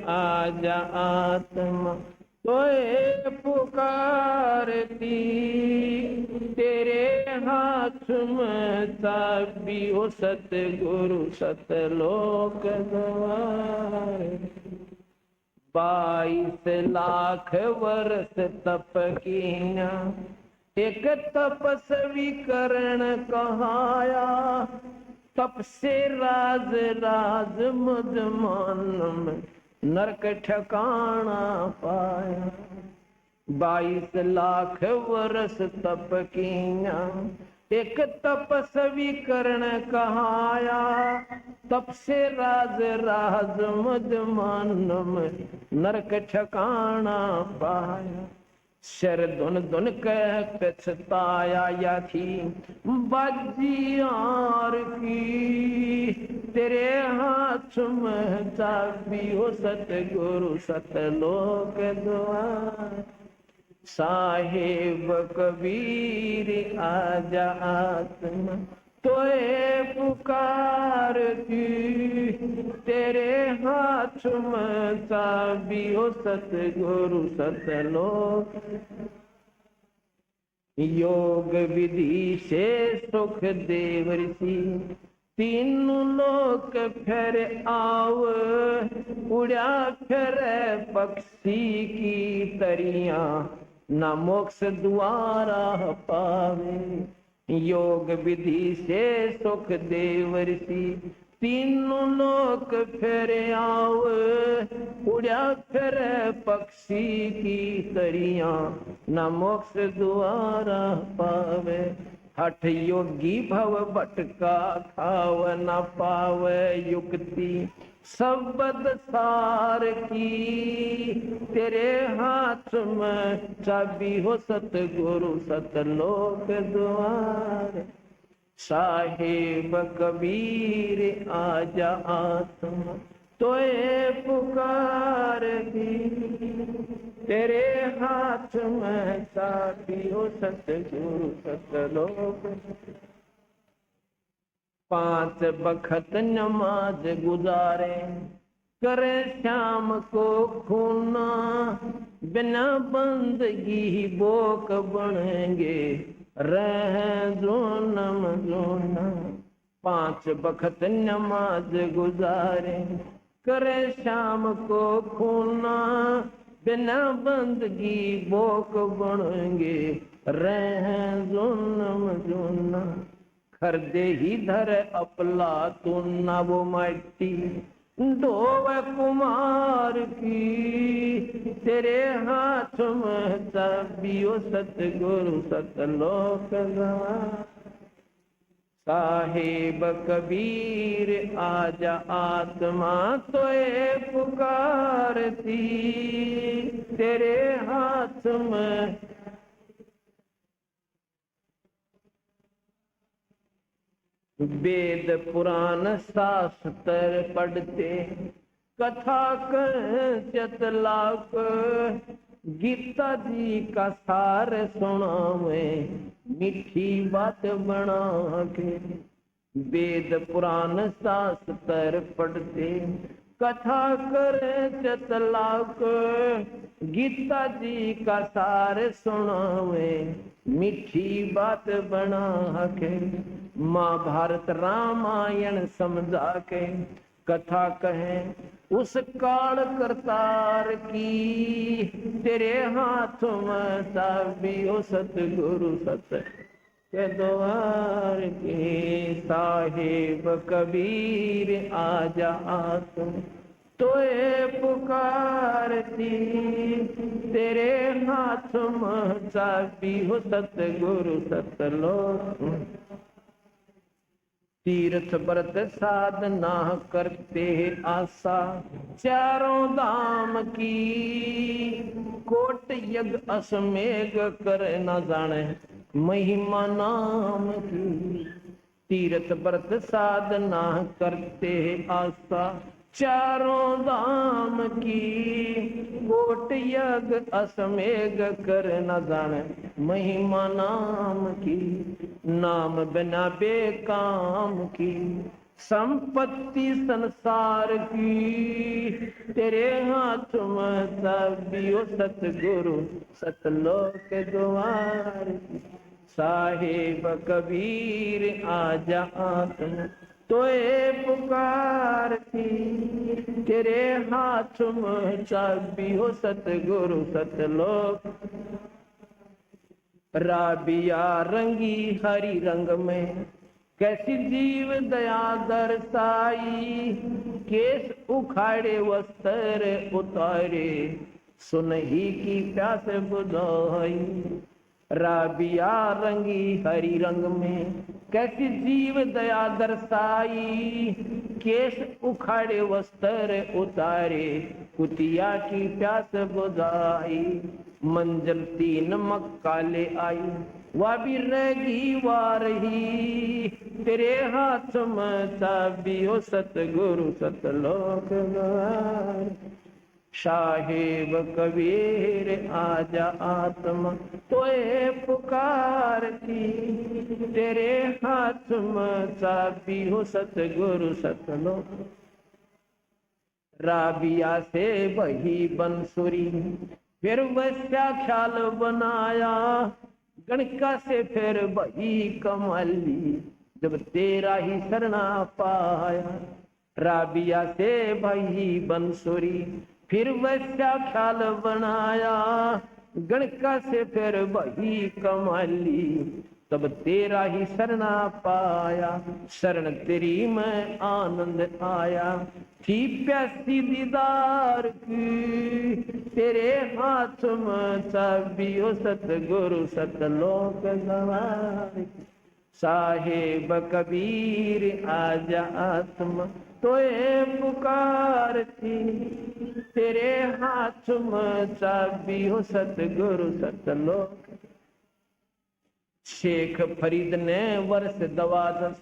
आजा आत्मा तोए पुकारती, तेरे हाथ में चाबी हो सतगुरु सतलोक द्वार। 22 लाख वर्ष तप कीना, एक तपस्वी करण कहाया, तप से राज राज मुझ मन में नरक ठिकाना पाया। 22 लाख वर्ष तप कीना, एक तपस्वी करण कहाया, तप से राज राज मुझ मन में नरक ठिकाना पाया। शर धुन धुन कह पछताया या थी बाजियार की, तेरे हाथ में चाबी हो सतगुरु सतलोक द्वार। साहेब कबीर आजा आत्मा तोए पुकारती, तेरे हाथ में चाबी हो सतगुरु सतलोक। योग विधि से सुख देव ऋषि, तीनों लोक फिर आव, उड़ा फिर पक्षी की तरिया, न मोक्ष द्वारा पावे। योग विधि से सुख देव ऋषि, तीनों लोक फिर आव, उड़ा फिर पक्षी की तरिया, न मोक्ष द्वारा पावे। हठ योगी भव भटका खाव, न पावे युक्ति शब्द सार की, तेरे हाथ में चाबी हो सतगुरु सतलोक द्वार। साहेब कबीर आजा आत्मा तोए पुकारती, तेरे हाथ में चाबी हो सतगुरु सतलोक। 5 बखत नमाज गुजारे, करे शाम को खूना, बिना बंदगी बोक बनेंगे रह जोनम जोना। 5 बखत नमाज गुजारे, करे शाम को खूना, बिना बंदगी बोक बनेंगे रह जोनम जोना। खरदे ही धर अपला तू ना वो माटी, धोव कुमार की, तेरे हाथ में चाबी हो सतगुरु सतलोक द्वार। साहेब कबीर आजा आत्मा तोए पुकारती, तेरे हाथ में वेद पुराण शास्त्र पढ़ते, कथा कर चतलाक, गीता जी का सार सुनावे, मीठी बात बना के। वेद पुराण शास्त्र पढ़ते, कथा कर चतलाक, गीता जी का सार सुनावे, मीठी बात बना के। महाभारत रामायण समझा के कथा कहें उस काल करतार की, तेरे हाथ में चाबी हो सतगुरु सत के द्वार की। साहेब कबीर आजा आत्म तोए पुकारती, तेरे हाथ में चाबी हो सतगुरु सतलोक। तीर्थ व्रत साधना करते आशा, चारों धाम की, कोट यज्ञ अश्वमेघ कर न जाने महिमा नाम की। तीर्थ व्रत साधना करते आशा, चारों धाम की, कोट यज्ञ अश्वमेघ कर न जाने महिमा नाम की। नाम बिना बेकाम की, संपत्ति संसार की तेरे हाथ में चाबियो, सतगुरु सतलोक द्वार। साहेब कबीर आजा आत्म तोए पुकारती, तेरे हाथ में चाबियो, सतगुरु सतलोक। राबिया रंगी हरी रंग में कैसी जीव दया दर्शाई, केस उखाड़े वस्त्र उतारे, सुनही की प्यास बुझाई। राबिया रंगी हरी रंग में कैसी जीव दया दर्शाई, केस उखाड़े वस्त्र उतारे, कुतिया की प्यास बुझाई। मंजिल 3 मक्का ले आई, वह भी रहेगी वार ही, तेरे हाथ में चाबियो, सतगुरु सतलोक द्वार। साहेब कबीर आजा आत्मा तोए पुकारती, तेरे हाथ में चाबियो, सतगुरु सतलोक। राबिया से वही बंसुरी फिर वैसा ख्याल बनाया, गणका से फिर वही कमली, जब तेरा ही शरणा पाया। राबिया से वही बंसुरी फिर वैसा ख्याल बनाया, गणका से फिर वही कमली, तब तेरा ही शरणा पाया। शरण तेरी में आनंद आया, थी प्यासी दीदार की, तेरे हाथ में चाबियो, सतगुरु सतलोक द्वार। साहेब कबीर आजा आत्मा तोए पुकारती, तेरे हाथ में चाबियो, सतगुरु सतलोक। शेख फरीद ने वर्ष 12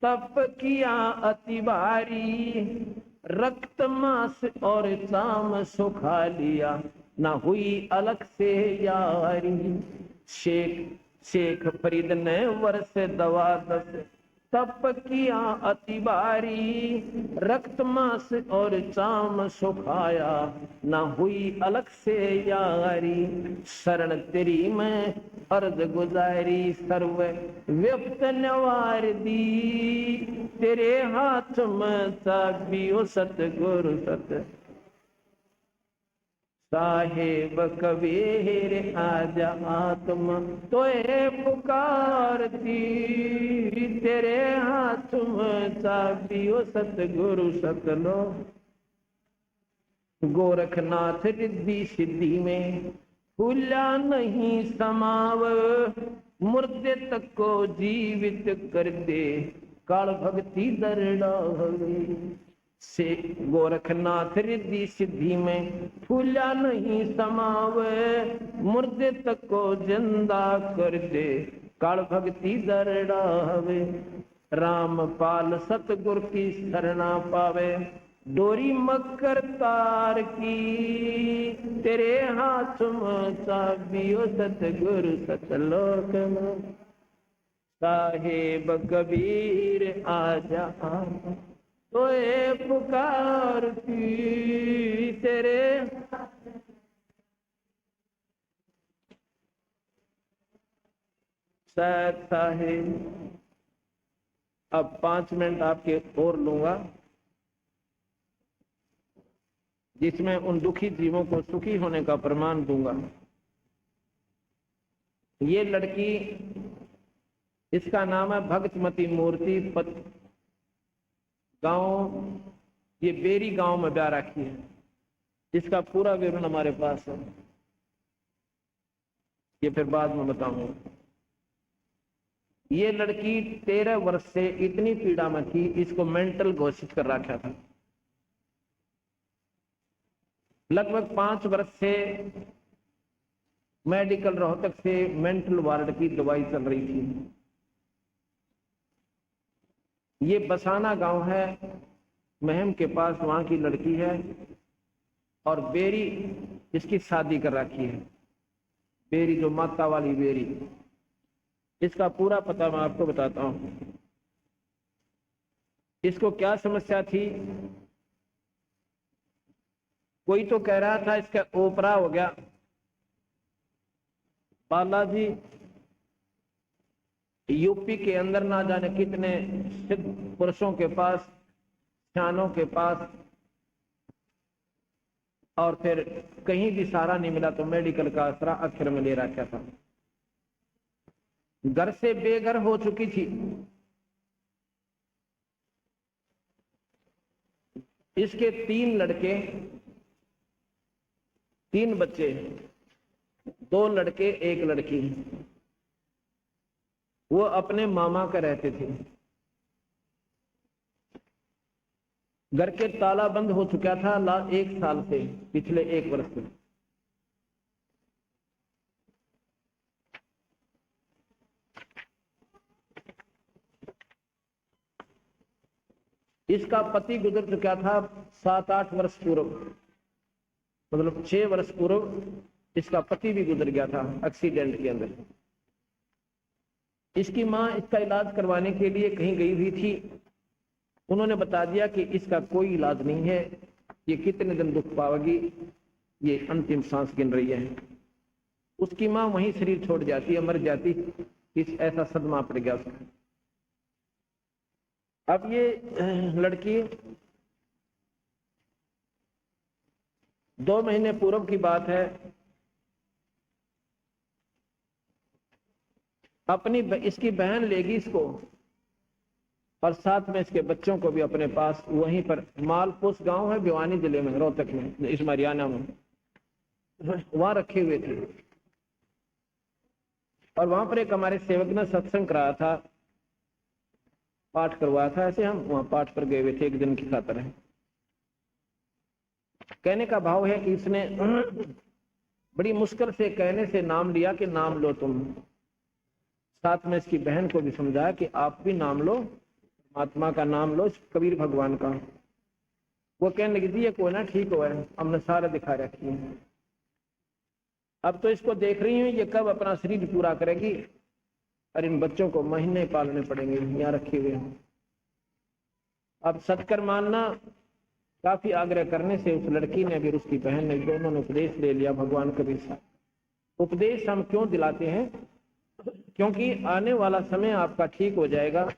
तप किया अति भारी, रक्त मांस और चाम सुखा लिया, ना हुई अलग से यारी। शेख फरीद ने वर्ष 12 तप किया अति भारी, रक्त मांस और चाम सुखाया, ना हुई अलग से यारी। शरण तेरी में अर्ज गुजारी, सर्व व्यक्त नवार दी, तेरे हाथ में चाबियो, सतगुरु सत। साहेब कबीर आजा आत्मा तोए पुकारती, तेरे हाथ में चाबियो, सतगुरु सतलोक। गोरखनाथ रिद्धि सिद्धि में भूला नहीं समाव, मुर्दे तक को जीवित कर दे, काल भक्ति दरड़ावे। से गोरखनाथ रिद्धि सिद्धि में फूला नहीं समावे, मुर्दे तक को जिंदा कर दे, काल भक्ति दरड़ावे। रामपाल सतगुर की शरणा पावे, डोरी मकर तार की, तेरे हाथ में चाबियो, सतगुरु सतलोक में। साहेब कबीर आजा आजा तोए पुकारती, तेरे साहेब। अब 5 मिनट आपके और लूंगा, जिसमें उन दुखी जीवों को सुखी होने का प्रमाण दूंगा। ये लड़की, इसका नाम है भक्तमती मूर्ति पत गांव, ये बेरी गांव में ब्याह रखी है। इसका पूरा विवरण हमारे पास है, ये फिर बाद में बताऊंगा। ये लड़की 13 वर्ष से इतनी पीड़ा में थी, इसको मेंटल घोषित कर रखा था। लगभग 5 वर्ष से मेडिकल रोहतक से मेंटल वार्ड की दवाई चल रही थी। ये बसाना गांव है, महम के पास, वहां की लड़की है, और बेरी इसकी शादी कर रखी है। बेरी जो माता वाली बेरी, इसका पूरा पता मैं आपको बताता हूं। इसको क्या समस्या थी? कोई तो कह रहा था इसका ओपरा हो गया। बालाजी यूपी के अंदर ना जाने कितने सिद्ध पुरुषों के पास, सियानों के पास, और फिर कहीं भी सहारा नहीं मिला तो मेडिकल का आसरा अक्षर में ले रखा था। घर से बेघर हो चुकी थी। इसके 3 लड़के, 3 बच्चे, 2 लड़के 1 लड़की। वो अपने मामा का रहते थे। घर के ताला बंद हो चुका था 1 साल से, पिछले 1 वर्ष से। इसका पति गुजर चुका था 7-8 वर्ष पूर्व, मतलब 6 वर्ष पूर्व इसका पति भी गुजर गया था एक्सीडेंट के अंदर। इसकी मां इसका इलाज करवाने के लिए कहीं गई हुई थी। उन्होंने बता दिया कि इसका कोई इलाज नहीं है, ये कितने दिन दुख पाएगी, ये अंतिम सांस गिन रही है। उसकी मां वहीं शरीर छोड़ जाती है, मर जाती। ऐसा सदमा पड़ गया उसका। अब ये लड़की 2 महीने पूर्व की बात है, अपनी इसकी बहन लेगी इसको और साथ में इसके बच्चों को भी अपने पास, वहीं पर मालपुस गांव है भिवानी जिले में, रोहतक में, इस हरियाणा में, वहां रखे हुए थे। और वहां पर एक हमारे सेवक ने सत्संग कराया था, पाठ करवाया था। ऐसे हम वहां पाठ पर गए हुए थे 1 दिन की खातिर। कहने का भाव है कि इसने बड़ी मुश्किल से कहने से नाम लिया कि नाम लो तुम। साथ में इसकी बहन को भी समझाया कि आप भी नाम लो, परमात्मा का नाम लो, कबीर भगवान का। वो कहने लगी थी ये कोई ना ठीक हो है, हमने सारा दिखा रखी है। अब तो इसको देख रही हूँ ये कब अपना शरीर पूरा करेगी, और इन बच्चों को महीने पालने पड़ेंगे, यहाँ रखे हुए हैं। अब सत्कर मानना, काफी आग्रह करने से उस लड़की ने भी उसकी बहन ने, दोनों ने उपदेश ले लिया भगवान कबीर साहब। उपदेश हम क्यों दिलाते हैं? क्योंकि आने वाला समय आपका ठीक हो जाएगा।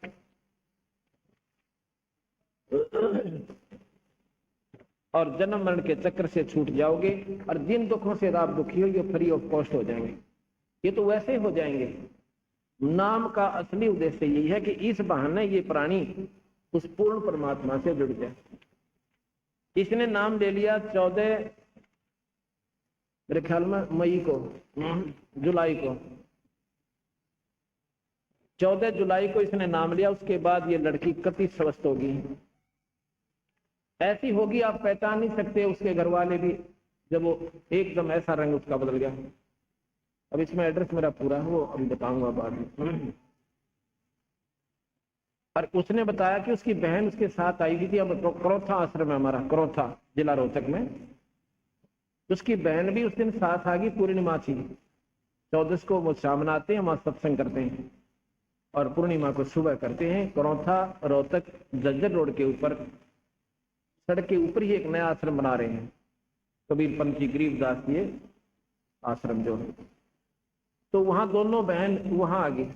और जन्म मरण के चक्र से छूट जाओगे, और जिन दुखों से आप दुखी हो ये फ्री ऑफ कॉस्ट हो जाएंगे। ये तो वैसे हो जाएंगे। नाम का असली उद्देश्य यही है कि इस बहाने ये प्राणी उस पूर्ण परमात्मा से जुड़ जाए। इसने नाम ले लिया 14 मेरे ख्याल में मई को, जुलाई को, 14 जुलाई को इसने नाम लिया। उसके बाद ये लड़की कति स्वस्थ होगी, ऐसी होगी आप पहचान नहीं सकते। उसके घर वाले भी, जब वो एकदम ऐसा रंग उसका बदल गया। अब इसमें एड्रेस मेरा पूरा है, वो अभी बताऊंगा बाद में। और उसने बताया कि उसकी बहन उसके साथ आई हुई थी। अब तो करोथा आश्रम है हमारा, करोथा जिला रोहतक में। उसकी बहन भी उस दिन साथ आ गई। पूर्णिमा थी, 14 को वो शाम मनाते हैं, वहां सत्संग करते हैं, और पूर्णिमा को सुबह करते हैं। करोथा रोहतक जज्जर रोड के ऊपर, सड़क के ऊपर ही एक नया आश्रम बना रहे हैं, कबीर पंथी गरीबदास ये आश्रम जो है। तो वहां दोनों बहन वहां आ गई,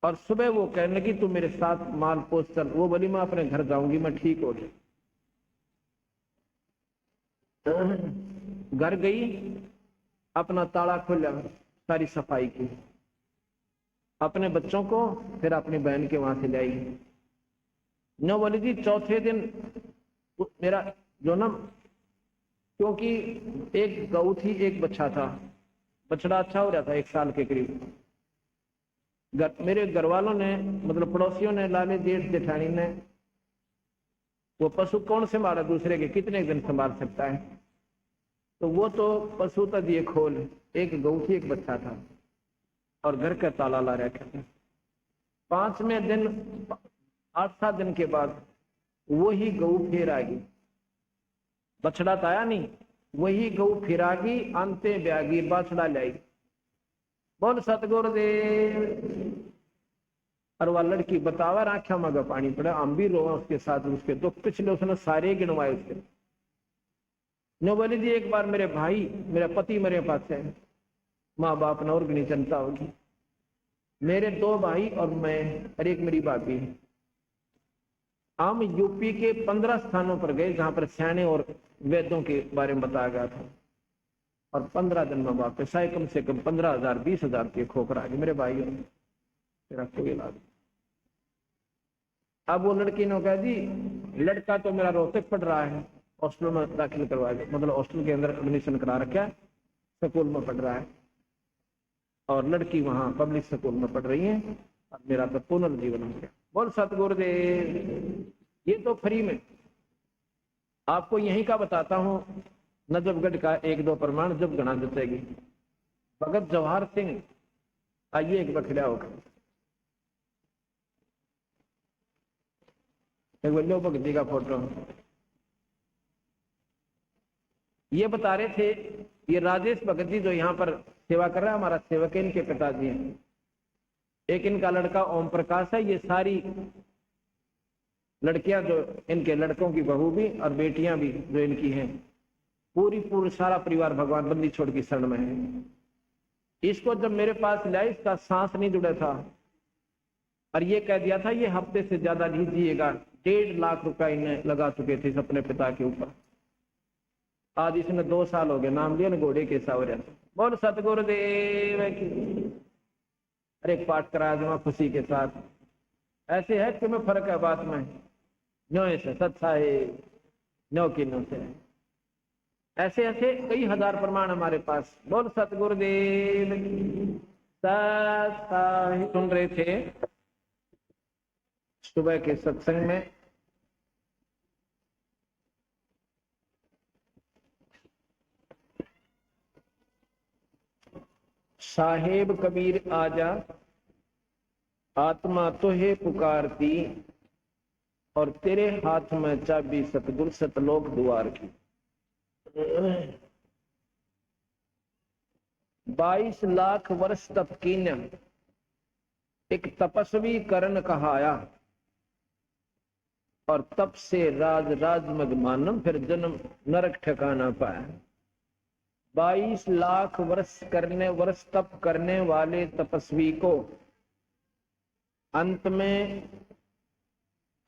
और सुबह वो कहने लगी तू मेरे साथ मालपोस चल। वो बोली मैं अपने घर जाऊंगी, मैं ठीक हो गई। घर गई, अपना ताला खोला, सारी सफाई की, अपने बच्चों को फिर अपनी बहन के वहां से ले आई। न बोली थी चौथे दिन मेरा जो ना, क्योंकि एक गऊ थी, एक बच्चा था, बछड़ा अच्छा हो रहा था 1 साल के करीब। मेरे घर वालों ने, मतलब पड़ोसियों ने, लाले जेठ जेठानी ने, वो पशु कौन संभाला दूसरे के, कितने दिन संभाल सकता है। तो वो तो पशु था दिए खोल, एक गऊ थी, एक बच्चा था, और घर का ताला ला रखा था। 5वें दिन, 8-7 दिन के बाद वही गऊ फिर आ गई। बछड़ा तो आया नहीं, वही गऊ फिर आ गई, अंते ब्यागी बछड़ा लाई। बोल सतगुरुदेव। और वह लड़की बतावा आख्या मगा पानी पड़ा, हम भी रोवा उसके साथ, उसके दुख पिछले उसने सारे गिनवाए उसके। नो बोली जी एक बार मेरे भाई, मेरा पति मेरे पास है, माँ बाप ने और भी नहीं चिंता होगी, मेरे 2 भाई और मैं और एक मेरी भाभी है। हम यूपी के 15 स्थानों पर गए जहां पर सैने और वेदों के बारे में बताया गया था, और 15 दिन में वापस आए, कम से कम 15,000 20,000 के खोकर आ गए मेरे भाइयों ने, मेरा कोई इलाज। अब वो लड़की ने कहा जी लड़का तो मेरा रोहतक पढ़ रहा है, हॉस्टल में दाखिल करवा दिया, मतलब हॉस्टल के अंदर एडमिशन करा रखा है, स्कूल में पढ़ रहा है, और लड़की वहां पब्लिक स्कूल में पढ़ रही है, और मेरा तो पुनर्जीवन हो गया। बोल सतगुरुदेव। ये तो फ्री में। आपको यहीं का बताता हूं नजफगढ़ का 1-2 प्रमाण जब गणा जचेगी। भगत जवाहर सिंह, आइए एक बखड़ा होकर, एक बल्लो भगत जी का फोटो। ये बता रहे थे, ये राजेश भगत जी जो यहाँ पर सेवा कर रहा है, हमारा सेवक है, इनके पिताजी हैं। एक इनका लड़का ओम प्रकाश है। ये सारी लड़कियां जो इनके लड़कों की बहू भी और बेटियां भी जो इनकी हैं, पूरी सारा परिवार भगवान बंदी छोड़ की शरण में है। इसको जब मेरे पास लाया, इसका सांस नहीं जुड़ा था, और ये कह दिया था ये हफ्ते से ज्यादा नहीं जिएगा। 1.5 लाख रुपया इन्हें लगा चुके थे अपने पिता के ऊपर। आज इसने 2 साल हो गए, नाम लिया ना घोड़े के सावरे। बोल सतगुरुदेव की। अरे पाठ करा दूंगा खुशी के साथ। ऐसे है तुम्हें फर्क है बात में, न्यो से सत्सा है, न्यो की नो से। ऐसे ऐसे कई हजार प्रमाण हमारे पास। बोल सतगुरुदेव की। सुन रहे थे सुबह के सत्संग में, साहेब कबीर आजा, आत्मा तो है पुकारती, और तेरे हाथ में चाबी सतगुरु सतलोक द्वार की। 22 लाख वर्ष तप कीन्या, एक तपस्वी करण कहाया, और तप से राज मग मानम, फिर जन्म नरक ठिकाना पाया। 22 लाख वर्ष तप करने वाले तपस्वी को अंत में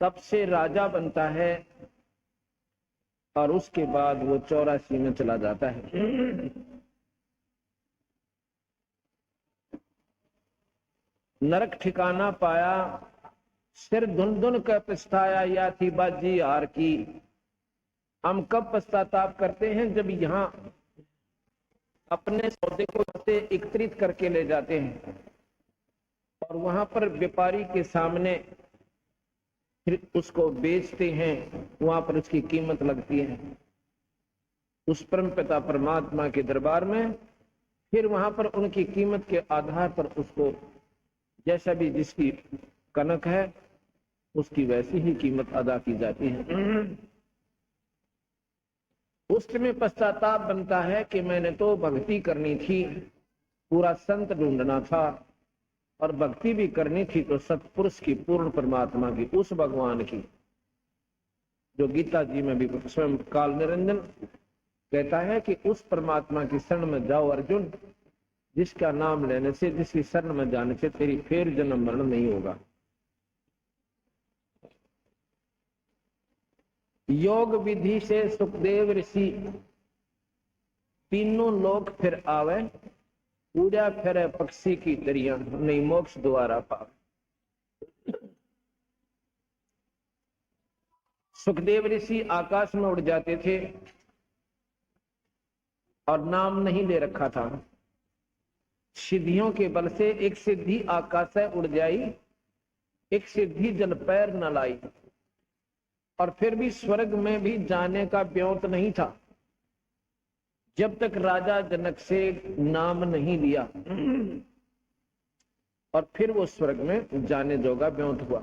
तप से राजा बनता है, और उसके बाद वो 84 में चला जाता है। नरक ठिकाना पाया, सिर धुन धुन कर पछताया, या थी बाजी हार की। हम कब पश्चाताप करते हैं? जब यहाँ अपने सौदे को एकत्रित करके ले जाते हैं, और वहां पर व्यापारी के सामने फिर उसको बेचते हैं, वहां पर उसकी कीमत लगती है उस परम पिता परमात्मा के दरबार में। फिर वहां पर उनकी कीमत के आधार पर उसको जैसा भी जिसकी कनक है उसकी वैसी ही कीमत अदा की जाती है। उस समय पश्चाताप बनता है कि मैंने तो भक्ति करनी थी, पूरा संत ढूंढना था, और भक्ति भी करनी थी तो सतपुरुष की, पूर्ण परमात्मा की, उस भगवान की, जो गीता जी में भी स्वयं काल निरंजन कहता है कि उस परमात्मा की शरण में जाओ अर्जुन, जिसका नाम लेने से, जिसकी शरण में जाने से तेरी फिर जन्म मरण नहीं होगा। योग विधि से सुखदेव ऋषि तीनों लोक फिर आवे, उड़ा फिरे पक्षी की तरिया, नहीं मोक्ष द्वारा पावे। सुखदेव ऋषि आकाश में उड़ जाते थे और नाम नहीं ले रखा था। सिद्धियों के बल से एक सिद्धि आकाश से उड़ जाई, एक सिद्धि जल पैर न लाई, और फिर भी स्वर्ग में भी जाने का ब्योंत नहीं था जब तक राजा जनक से नाम नहीं लिया, और फिर वो स्वर्ग में जाने जोगा ब्योंत हुआ।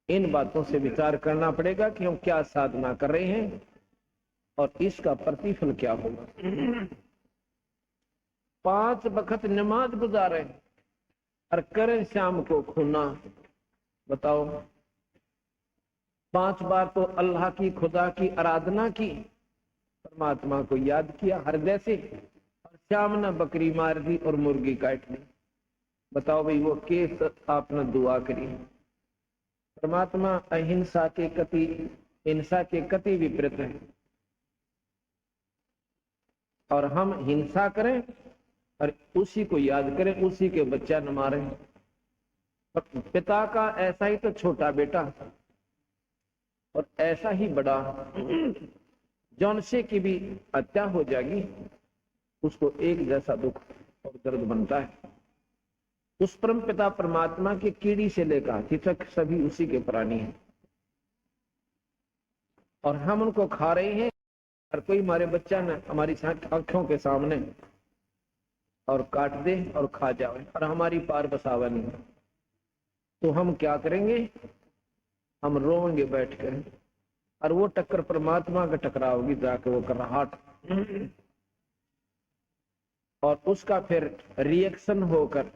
इन बातों से विचार करना पड़ेगा कि हम क्या साधना कर रहे हैं और इसका प्रतिफल क्या होगा। 5 वक्त नमाज गुजारे, और करें श्याम को खूना। बताओ, 5 बार तो अल्लाह की, खुदा की आराधना की, परमात्मा को याद किया हृदय से, और श्याम ने बकरी मार दी और मुर्गी काट दी। बताओ भाई, वो केस आपने दुआ करी। परमात्मा अहिंसा के कति, हिंसा के कति विपरीत है, और हम हिंसा करें और उसी को याद करें, उसी के बच्चा न मारे। पिता का ऐसा ही तो छोटा बेटा और ऐसा ही बड़ा, जौन से की भी हत्या हो जाएगी, उसको एक जैसा दुख और दर्द बनता है। उस परम पिता परमात्मा के कीड़ी से लेकर हाथी तक सभी उसी के प्राणी हैं, और हम उनको खा रहे हैं। और कोई हमारे बच्चा ने हमारी आंखों के सामने और काट दे और खा जाए और हमारी पार बसावा नहीं, तो हम क्या करेंगे? हम रोएंगे बैठकर, और वो टक्कर परमात्मा का टकराओगी जाके वो कराहट, और उसका फिर रिएक्शन होकर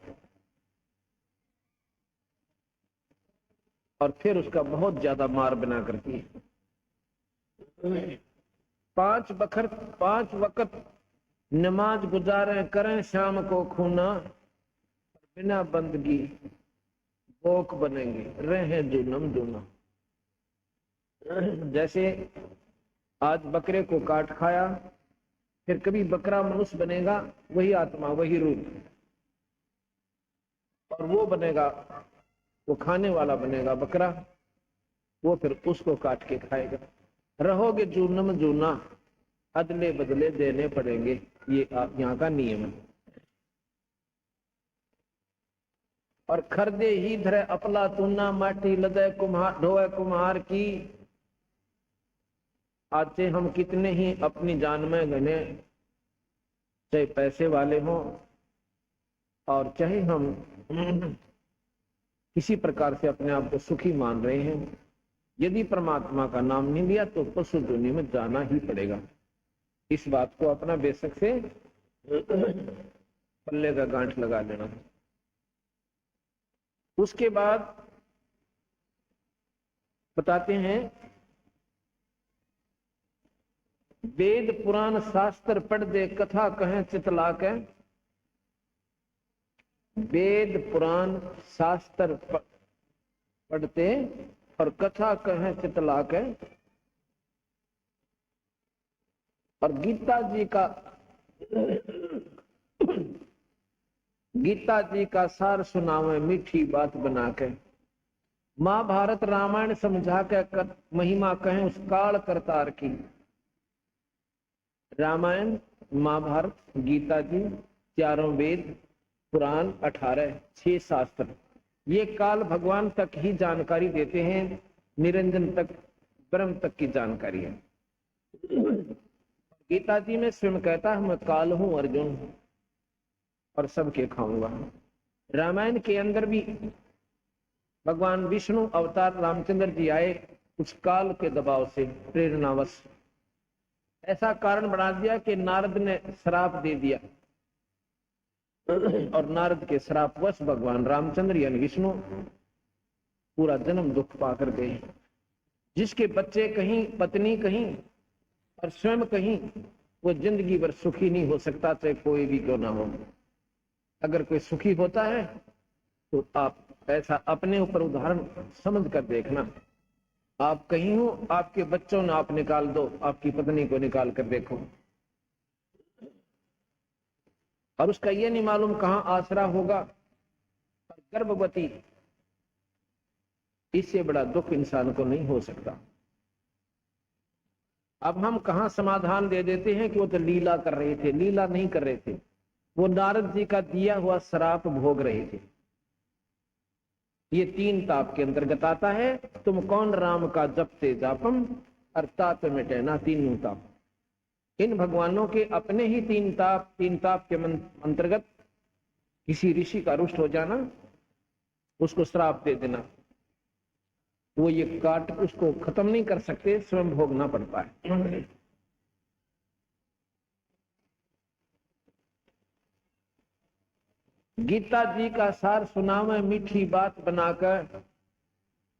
और फिर उसका बहुत ज्यादा मार बना करती है। 5 वक्त नमाज गुजारे, करें शाम को खूना, बिना बंदगी भोक बनेंगे, रहे जुनम जुना। जैसे आज बकरे को काट खाया, फिर कभी बकरा मनुष्य बनेगा, वही आत्मा, वही रूप, और वो बनेगा, वो खाने वाला बनेगा बकरा, वो फिर उसको काट के खाएगा। रहोगे जूनम जूना, अदले बदले देने पड़ेंगे, ये यहाँ का नियम है। और खरदे ही धरे अपला तुना, माटी लदे कुम्हार ढोए कुम्हार की। आज से हम कितने ही अपनी जान में घने, चाहे पैसे वाले हों और चाहे हम किसी प्रकार से अपने आप को सुखी मान रहे हैं, यदि परमात्मा का नाम नहीं लिया तो पशु दुनिया में जाना ही पड़ेगा। इस बात को अपना बेशक से पल्ले का गांठ लगा लेना। उसके बाद बताते हैं, वेद पुराण शास्त्र पढ़ दे, कथा कहें चितला के। वेद पुराण शास्त्र पढ़ते और कथा कहें चितला के, और गीता जी का सार सुनावे मीठी बात बना के। महाभारत रामायण समझा के महिमा कहें उस काल करतार की। रामायण, महाभारत, गीता जी, 4 वेद, पुराण, 18, 6 शास्त्र, ये काल भगवान तक ही जानकारी देते हैं, निरंजन तक, ब्रह्म तक की जानकारी है। गीता जी में स्वयं कहता है, मैं काल हूं अर्जुन और सबके खाऊंगा। रामायण के अंदर भी भगवान विष्णु अवतार रामचंद्र जी आए, उस काल के दबाव से प्रेरणावश ऐसा कारण बना दिया कि नारद ने श्राप दे दिया, और नारद के श्रापवश भगवान रामचंद्र यानी विष्णु पूरा जन्म दुख पाकर गए। जिसके बच्चे कहीं, पत्नी कहीं और स्वयं कहीं, वो जिंदगी भर सुखी नहीं हो सकता, चाहे कोई भी क्यों ना हो। अगर कोई सुखी होता है तो आप ऐसा अपने ऊपर उदाहरण समझ कर देखना। आप कहीं हो, आपके बच्चों ने आप निकाल दो, आपकी पत्नी को निकाल कर देखो, और उसका ये नहीं मालूम कहाँ आसरा होगा। गर्भवती, इससे बड़ा दुख इंसान को नहीं हो सकता। अब हम कहाँ समाधान दे देते हैं कि वो तो लीला कर रहे थे। लीला नहीं कर रहे थे, वो नारद जी का दिया हुआ श्राप भोग रहे थे। ये 3 ताप के अंतर्गत आता है। तुम कौन राम का जपते जापम, अर्थात मिटे ना 3 ताप। इन भगवानों के अपने ही 3 ताप के अंतर्गत किसी ऋषि का रुष्ट हो जाना, उसको श्राप दे देना, वो ये काट उसको खत्म नहीं कर सकते, स्वयं भोगना पड़ता है। गीता जी का सार सुनावे मीठी बात बनाकर,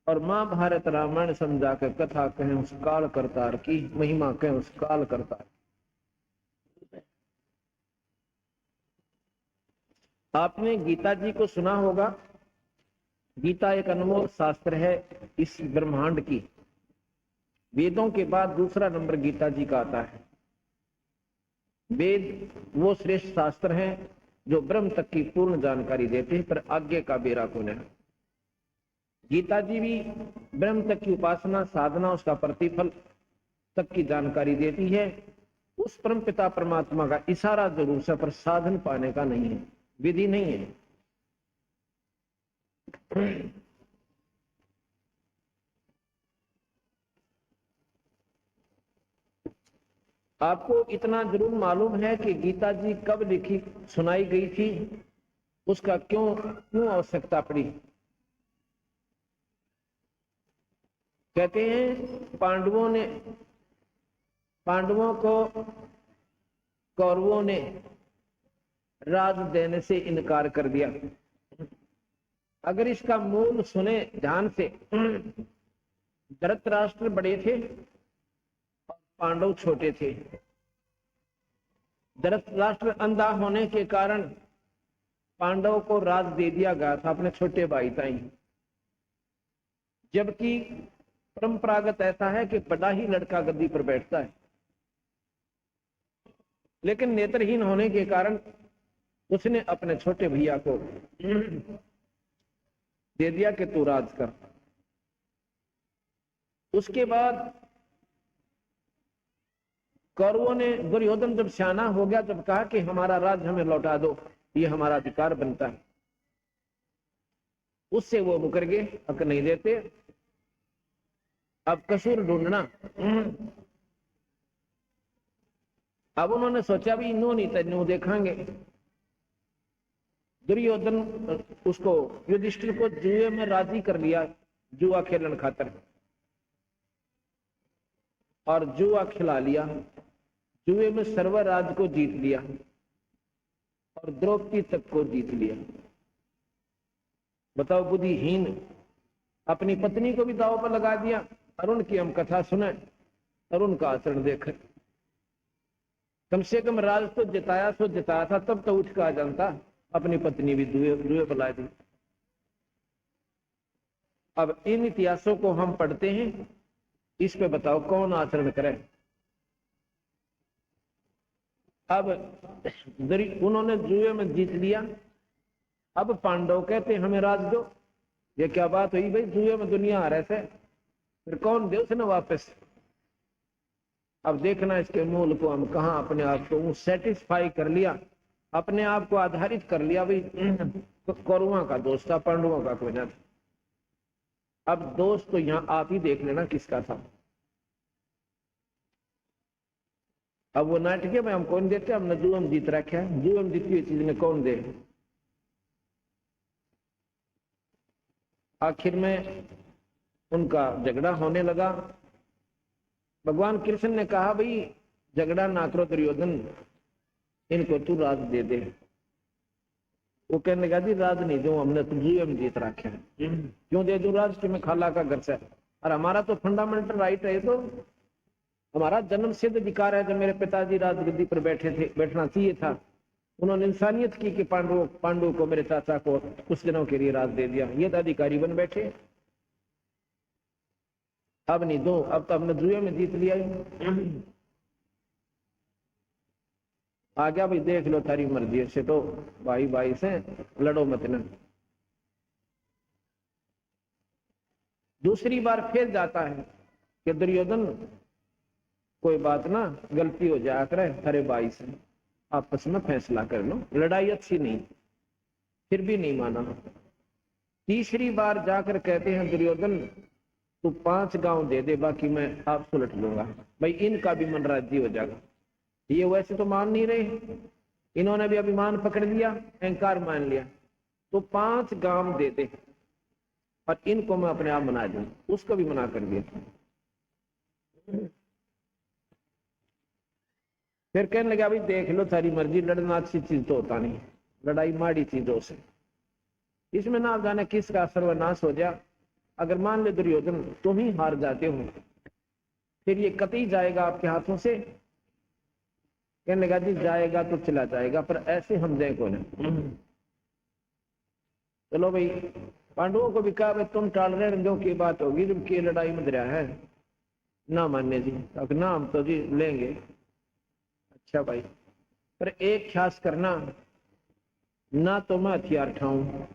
और महाभारत रामायण समझा कर कथा कहें उस काल करतार की, महिमा कहें उस काल करतार। आपने गीता जी को सुना होगा। गीता एक अनमोल शास्त्र है इस ब्रह्मांड की। वेदों के बाद दूसरा नंबर गीता जी का आता है। वेद वो श्रेष्ठ शास्त्र हैं जो ब्रह्म तक की पूर्ण जानकारी देते हैं, पर आगे का बेरा कौन है। गीता जी भी ब्रह्म तक की उपासना साधना उसका प्रतिफल तक की जानकारी देती है। उस परम पिता परमात्मा का इशारा जरूर से, पर साधन पाने का नहीं है, विधि नहीं है। आपको इतना जरूर मालूम है कि गीता जी कब लिखी सुनाई गई थी, उसका क्यों क्यों आवश्यकता पड़ी। कहते हैं पांडवों को कौरवों ने राज देने से इनकार कर दिया। अगर इसका मूल सुने ध्यान से, धृतराष्ट्र बड़े थे और पांडव छोटे थे। धृतराष्ट्र अंधा होने के कारण पांडव को राज दे दिया गया था अपने छोटे भाई ताई, जबकि परंपरागत ऐसा है कि बड़ा ही लड़का गद्दी पर बैठता है। लेकिन नेत्रहीन होने के कारण उसने अपने छोटे भैया को दे दिया कि तू राज कर। उसके बाद कौरवों ने, दुर्योधन जब सियाना हो गया, जब कहा कि हमारा राज हमें लौटा दो, ये हमारा अधिकार बनता है, उससे वो मुकर गए, हक नहीं देते। अब कसूर ढूंढना। अब उन्होंने सोचा भी नो नहीं तेनू देखांगे। दुर्योधन उसको युधिष्ठिर को जुए में राजी कर लिया, जुआ खेलन खातर, और जुआ खिला लिया। जुए में सर्वराज को जीत लिया और द्रौपदी तक को जीत लिया। बताओ, बुद्धिहीन अपनी पत्नी को भी दांव पर लगा दिया। और उनकी हम कथा सुने और उनका आचरण देखें। कम से कम राज तो जिताया था, तब तो उठ का जानता, अपनी पत्नी भी जुए पर ला दी। अब इन इतिहासों को हम पढ़ते हैं, इस पे बताओ कौन आचरण करे। अब उन्होंने जुए में जीत लिया। अब पांडव कहते हमें राज दो। ये क्या बात हुई भाई, जुए में दुनिया आ रहे थे, फिर कौन दे उसने वापस। अब देखना इसके मूल को हम कहाँ अपने आप को सेटिस्फाई कर लिया, अपने आप को आधारित कर लिया भाई कौरवों का दोस्त था, पांडवों का कोई ना था। अब दोस्त तो यहाँ आप ही देख लेना किसका था। अब वो नाटक में हम कौन देते, हमने जुएम जीत रखा है, जुएम जीती हुई चीज में कौन दे। आखिर में उनका झगड़ा होने लगा। भगवान कृष्ण ने कहा भाई झगड़ा ना करो दुर्योधन, इनको तू राज दे दे। वो कहने लगा जी राज नहीं दो, हमने तो जुएम जीत रखे हैं, क्यों दे दू राज, कि मैं खाला का घर से, और हमारा तो फंडामेंटल राइट है, तो हमारा जन्म सिद्ध अधिकार है। जब मेरे पिताजी राजगद्दी पर बैठे थे, बैठना चाहिए था, उन्होंने इंसानियत की कि पांडु को, मेरे चाचा को कुछ दिनों के लिए राज दे दिया, ये तो अधिकारी बन बैठे। अब नहीं दो, अब तो हमने जुए में जीत लिया। आ गया भाई, देख लो तारी मर्जी से, तो भाई भाई से लड़ो मत न। दूसरी बार फिर जाता है कि दुर्योधन कोई बात ना, गलती हो जाया करे, अरे भाई से आपस में फैसला कर लो, लड़ाई अच्छी नहीं। फिर भी नहीं माना। तीसरी बार जाकर कहते हैं दुर्योधन तू 5 गांव दे दे, बाकी मैं आप सुलट लूंगा, भाई इनका भी मन राज्य हो जाएगा। ये वैसे तो मान नहीं रहे, इन्होंने भी अभिमान पकड़ लिया, अहंकार मान लिया, तो 5 गांव दे दे और इनको मैं अपने आप मना दूं। उसको भी मना कर दिया। फिर कहने लगा भाई देख लो तारी मर्जी, लड़ना अच्छी चीज तो होता नहीं, लड़ाई माड़ी चीजों से। इसमें ना जाने किसका सर्वनाश हो जाए। अगर मान ले दुर्योधन तुम ही हार जाते हो, फिर ये कतई जाएगा आपके हाथों से। कहने लगा जी जाएगा तो चला जाएगा, पर ऐसे हम देखो ना। चलो भाई, पांडवों को भी कहा भाई तुम टाल रहे जो की बात होगी, जब की लड़ाई में दरिया है ना मानने जी। अब ना हम तो जी लेंगे। अच्छा भाई, पर एक ख्यास करना, ना तो मैं हथियार उठाऊं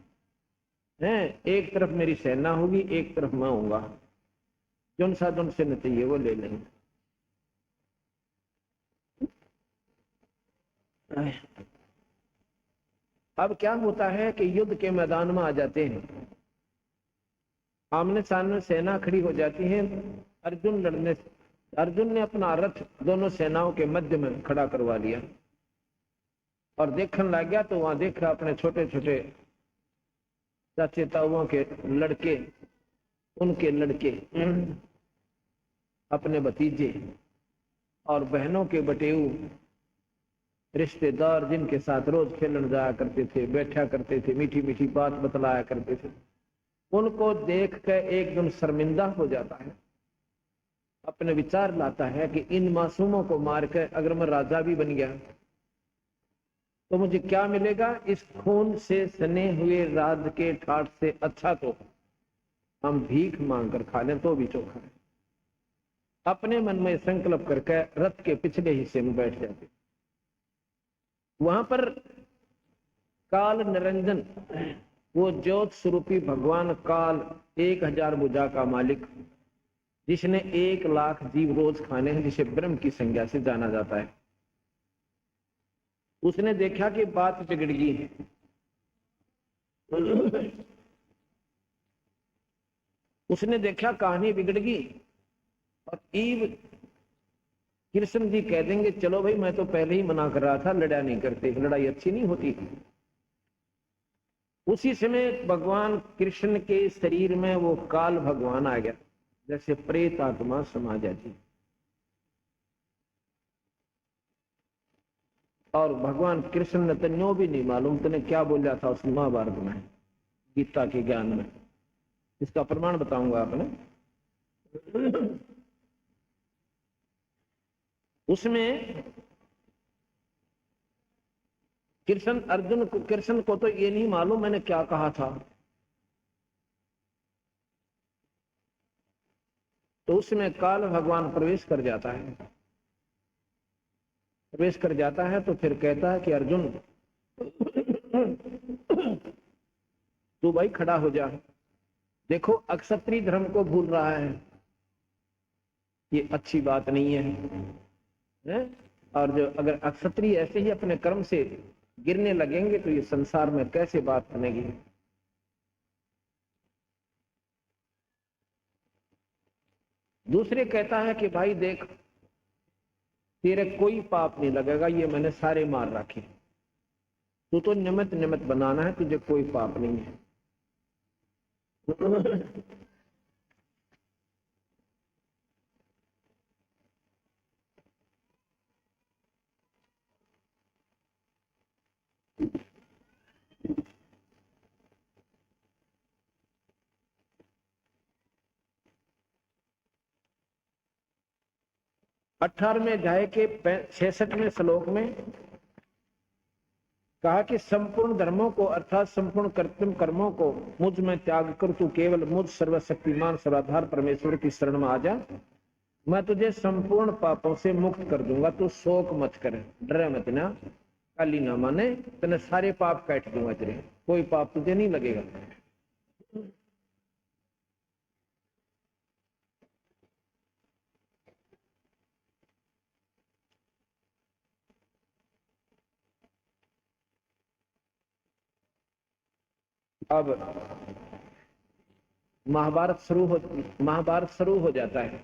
है, एक तरफ मेरी सेना होगी, एक तरफ मैं होऊंगा, जो साधन से न चाहिए वो ले लेंगे। अब क्या होता है कि युद्ध के मैदान में आ जाते हैं, आमने सामने सेना खड़ी हो जाती है। अर्जुन ने अपना रथ दोनों सेनाओं के मध्य में खड़ा करवा लिया और देखने लग गया। तो वहां देखा अपने छोटे छोटे चाचे ताऊओं के लड़के, उनके लड़के, अपने भतीजे और बहनों के बटेऊ, रिश्तेदार जिनके साथ रोज खेलने जाया करते थे, बैठा करते थे, मीठी मीठी बात बतलाया करते थे, उनको देख कर एकदम शर्मिंदा हो जाता है। अपने विचार लाता है कि इन मासूमों को मारकर अगर मैं राजा भी बन गया तो मुझे क्या मिलेगा। इस खून से सने हुए राज के ठाट से अच्छा तो हम भीख मांग कर खा लें तो भी चोखा है। अपने मन में संकल्प करके रथ के पिछले हिस्से में बैठ जाते। वहां पर काल निरंजन, वो ज्योत स्वरूपी भगवान काल, 1000 भुजा का मालिक, जिसने 1,00,000 जीव रोज खाने हैं, जिसे ब्रह्म की संज्ञा से जाना जाता है, उसने देखा कि बात बिगड़ गई है। उसने देखा कहानी बिगड़ गई और ईव कृष्ण जी कह देंगे चलो भाई मैं तो पहले ही मना कर रहा था, लड़ा नहीं करते, लड़ाई अच्छी नहीं होती। उसी समय भगवान कृष्ण के शरीर में वो काल भगवान आ गया, जैसे प्रेत आत्मा समा जाती। और भगवान कृष्ण ने तन्यो भी नहीं मालूम तने क्या बोला था उस महाभारत में, गीता के ज्ञान में। इसका प्रमाण बताऊंगा आपने। उसमें कृष्ण को तो ये नहीं मालूम मैंने क्या कहा था। तो उसमें काल भगवान प्रवेश कर जाता है तो फिर कहता है कि अर्जुन तू भाई खड़ा हो जा, देखो अक्षत्रिय धर्म को भूल रहा है, ये अच्छी बात नहीं है? और जो अगर अक्षत्रिय ऐसे ही अपने कर्म से गिरने लगेंगे तो ये संसार में कैसे बात बनेगी। दूसरे कहता है कि भाई देख तेरे कोई पाप नहीं लगेगा, ये मैंने सारे मार रखे, तू तो निमित्त निमित्त बनाना है, तुझे कोई पाप नहीं है। 18वें अध्याय के 66वें श्लोक में कहा कि संपूर्ण धर्मों को अर्थात संपूर्ण कृत्रिम कर्मों को मुझ में त्याग कर तू केवल मुझ सर्वशक्तिमान सर्वाधार परमेश्वर की शरण में आ जा, मैं तुझे संपूर्ण पापों से मुक्त कर दूंगा। तू शोक मत कर, डरे मत ना, काली ना माने, तेने सारे पाप काट दूंगा, तेरे कोई पाप तुझे नहीं लगेगा। अब महाभारत शुरू हो जाता है।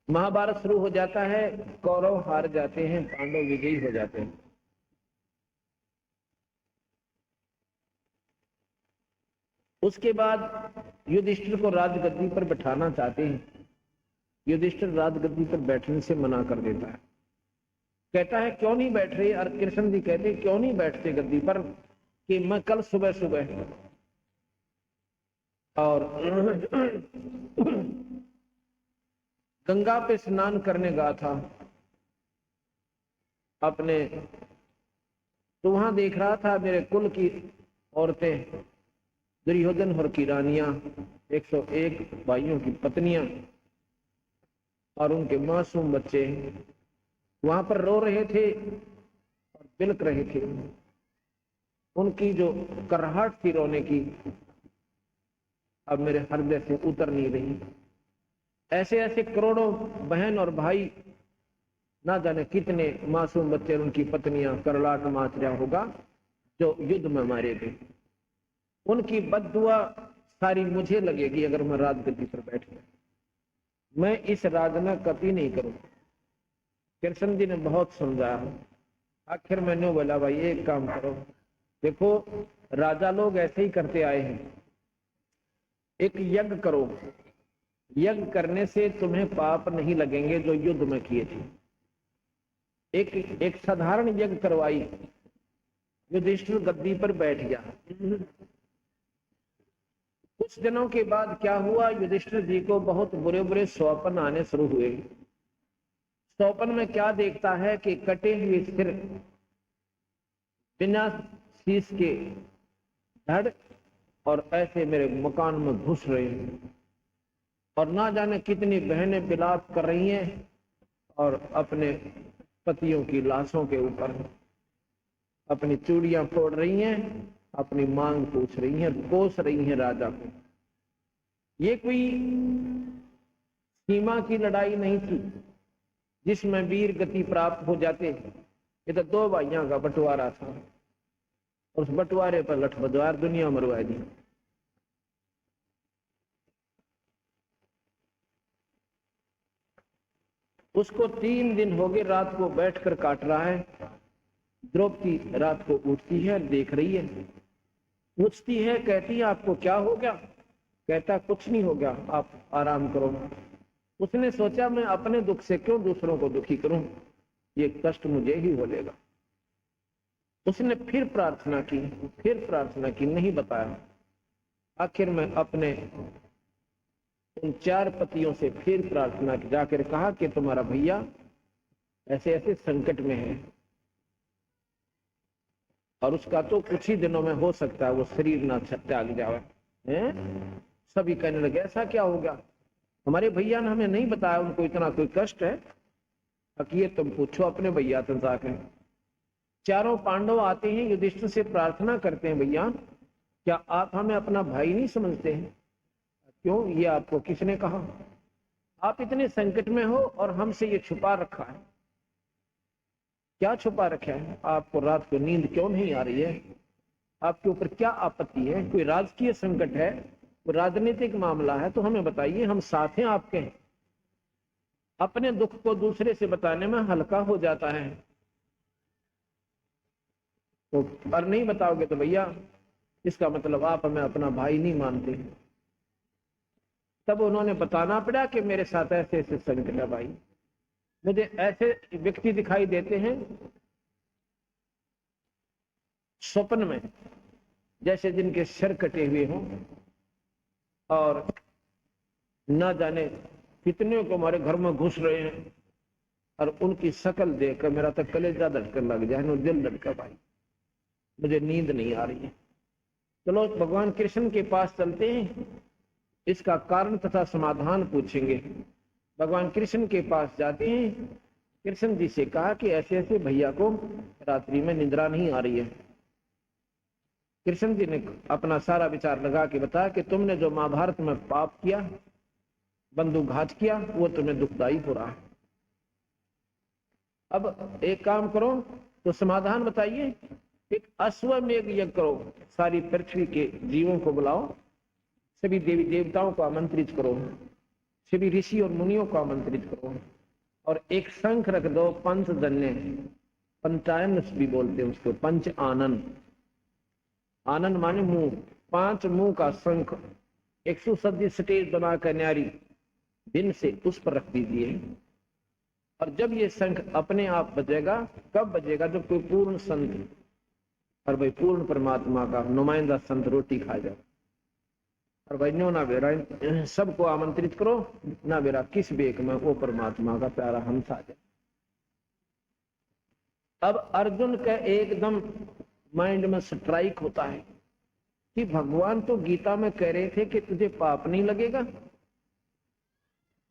महाभारत शुरू हो जाता है, कौरव हार जाते हैं, पांडव विजयी हो जाते हैं। उसके बाद युधिष्ठिर को राजगद्दी पर बैठाना चाहते हैं, युधिष्ठिर राजगद्दी पर बैठने से मना कर देता है। कहता है क्यों नहीं बैठ रहे? और कृष्ण जी कहते क्यों नहीं बैठते गद्दी पर, कि मैं कल सुबह सुबह और गंगा पे स्नान करने गया था अपने, तो वहां देख रहा था मेरे कुल की औरतें, दुर्योधन और की रानियां, 101 भाइयों की पत्नियां और उनके मासूम बच्चे वहां पर रो रहे थे और बिलक रहे थे। उनकी जो कराहट थी रोने की अब मेरे हृदय से उतर नहीं रही। ऐसे ऐसे करोड़ों बहन और भाई, ना जाने कितने मासूम बच्चे, उनकी पत्नियां करलाट माच रहा होगा जो युद्ध में मारे गए। उनकी बद्दुआ सारी मुझे लगेगी अगर मैं राजगद्दी पर बैठ गया। मैं इस राजना कभी नहीं करूंगा। कृष्ण जी ने बहुत समझाया। आखिर मैंने बोला भाई एक काम करो, देखो राजा लोग ऐसे ही करते आए हैं, एक यज्ञ करो, यज्ञ करने से तुम्हें पाप नहीं लगेंगे जो युद्ध में किए थे। एक साधारण यज्ञ करवाई, युधिष्ठिर गद्दी पर बैठ गया। कुछ दिनों के बाद क्या हुआ, युधिष्ठिर जी को बहुत बुरे बुरे स्वप्न आने शुरू हुए। स्वप्न में क्या देखता है कि कटे हुए सिर, बिना शीश के धड़ और ऐसे मेरे मकान में घुस रहे हैं और ना जाने कितनी बहनें विलाप कर रही हैं और अपने पतियों की लाशों के ऊपर अपनी चूड़ियां फोड़ रही हैं, अपनी मांग पूछ रही हैं, कोस रही हैं राजा को। ये कोई सीमा की लड़ाई नहीं थी जिसमें वीर गति प्राप्त हो जाते। ये तो दो भाइयों का बंटवारा था, उस बंटवारे पर लठबदवार दुनिया मरवा दी। उसको 3 दिन हो गए रात को बैठकर काट रहा है। द्रौपदी रात को उठती है, देख रही है, पूछती है, कहती है आपको क्या हो गया? कहता कुछ नहीं हो गया, आप आराम करो। उसने सोचा मैं अपने दुख से क्यों दूसरों को दुखी करूं, ये कष्ट मुझे ही होलेगा। उसने फिर प्रार्थना की, नहीं बताया। आखिर में अपने उन 4 पतियों से फिर प्रार्थना की, जाकर कहा कि तुम्हारा भैया ऐसे ऐसे संकट में है और उसका तो कुछ ही दिनों में हो सकता है वो शरीर ना त्याग जाए। सभी कहने लगे ऐसा क्या हो गया, हमारे भैया ने हमें नहीं बताया उनको इतना कोई कष्ट है। ये तुम पूछो अपने भैया से जाकर। चारों पांडव आते हैं, युधिष्ठिर से प्रार्थना करते हैं, भैया क्या आप हमें अपना भाई नहीं समझते हैं? क्यों, ये आपको किसने कहा? आप इतने संकट में हो और हमसे ये छुपा रखा है। क्या छुपा रखा है? आपको रात को नींद क्यों नहीं आ रही है? आपके ऊपर क्या आपत्ति है? कोई राजकीय संकट है, कोई राजनीतिक मामला है तो हमें बताइए, हम साथ हैं आपके। अपने दुख को दूसरे से बताने में हल्का हो जाता है, तो पर नहीं बताओगे तो भैया इसका मतलब आप हमें अपना भाई नहीं मानते। तब उन्होंने बताना पड़ा कि मेरे साथ ऐसे ऐसे संकट है भाई, मुझे ऐसे व्यक्ति दिखाई देते हैं स्वप्न में जैसे जिनके सिर कटे हुए हों और ना जाने कितने को हमारे घर में घुस रहे हैं और उनकी शक्ल देखकर मेरा तो कलेजा धड़कन लग जाए, दिल धड़का भाई, मुझे नींद नहीं आ रही है। चलो भगवान कृष्ण के पास चलते हैं, इसका कारण तथा समाधान पूछेंगे। भगवान कृष्ण के पास जाते हैं, कृष्ण जी से कहा कि ऐसे ऐसे भैया को रात्रि में निद्रा नहीं आ रही है। कृष्ण जी ने अपना सारा विचार लगा के बताया कि तुमने जो महाभारत में पाप किया, बंधुघात किया, वो तुम्हें दुखदायी हो रहा है। अब एक काम करो, तो समाधान बताइए। एक अश्वमेध यज्ञ करो, सारी पृथ्वी के जीवों को बुलाओ, सभी देवी देवताओं को आमंत्रित करो, सभी ऋषि और मुनियों को आमंत्रित करो और एक शंख रख दो, पंचजन्य, पंचायन भी बोलते हैं उसको, पंच आनंद, आनंद माने मुंह, 5 मुंह का शंख, 100 सदी स्टेज बनाकर न्यारी दिन से उस पर रख दीजिए। और जब ये शंख अपने आप बजेगा, कब बजेगा? जब कोई पूर्ण संत और भाई पूर्ण परमात्मा का नुमाइंदा संत रोटी खा जाए। और भाई न्यो ना बेरा सबको आमंत्रित करो, ना बेरा किस बेक में वो परमात्मा का प्यारा हंस आ जाए। अब अर्जुन का एकदम माइंड में स्ट्राइक होता है कि भगवान तो गीता में कह रहे थे कि तुझे पाप नहीं लगेगा,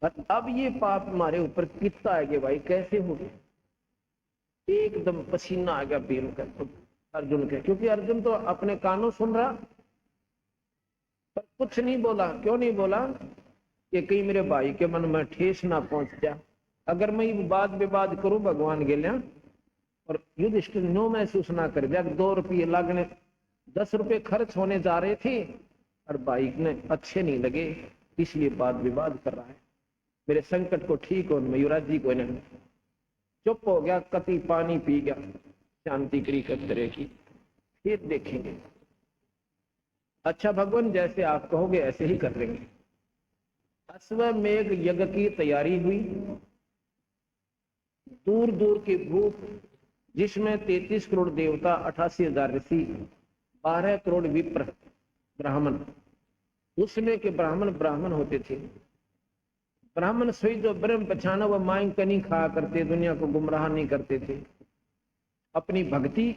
और अब ये पाप हमारे ऊपर कितना आ गया भाई, कैसे हो गया? एकदम पसीना आ गया भीम का अर्जुन के, क्योंकि अर्जुन तो अपने कानों सुन रहा पर कुछ नहीं बोला। क्यों नहीं बोला? कि कहीं मेरे भाई के मन में ठेस ना पहुंच जाए। अगर मैं वाद विवाद करूं भगवान के लिए और युधिष्ठिर नो महसूस ना कर दिया, 2 रुपये लगने 10 रुपये खर्च होने जा रहे थे और भाई ने अच्छे नहीं लगे, इसलिए वाद विवाद कर रहा है। मेरे संकट को ठीक हो मयूराज जी को नहीं। चुप हो गया, कति पानी पी गया, शांति करी कर तरह की, फिर देखेंगे। अच्छा भगवान जैसे आप कहोगे ऐसे ही कर लेंगे। अश्वमेध यज्ञ की तैयारी हुई, दूर दूर के भूप, जिसमें 33 करोड़ देवता, 88,000 ऋषि, 12 करोड़ विप्र ब्राह्मण। उसमें के ब्राह्मण ब्राह्मण होते थे। ब्राह्मण सोई जो ब्रह्म पहचाना वह मांग कनी खाया करते, दुनिया को गुमराह नहीं करते थे, अपनी भक्ति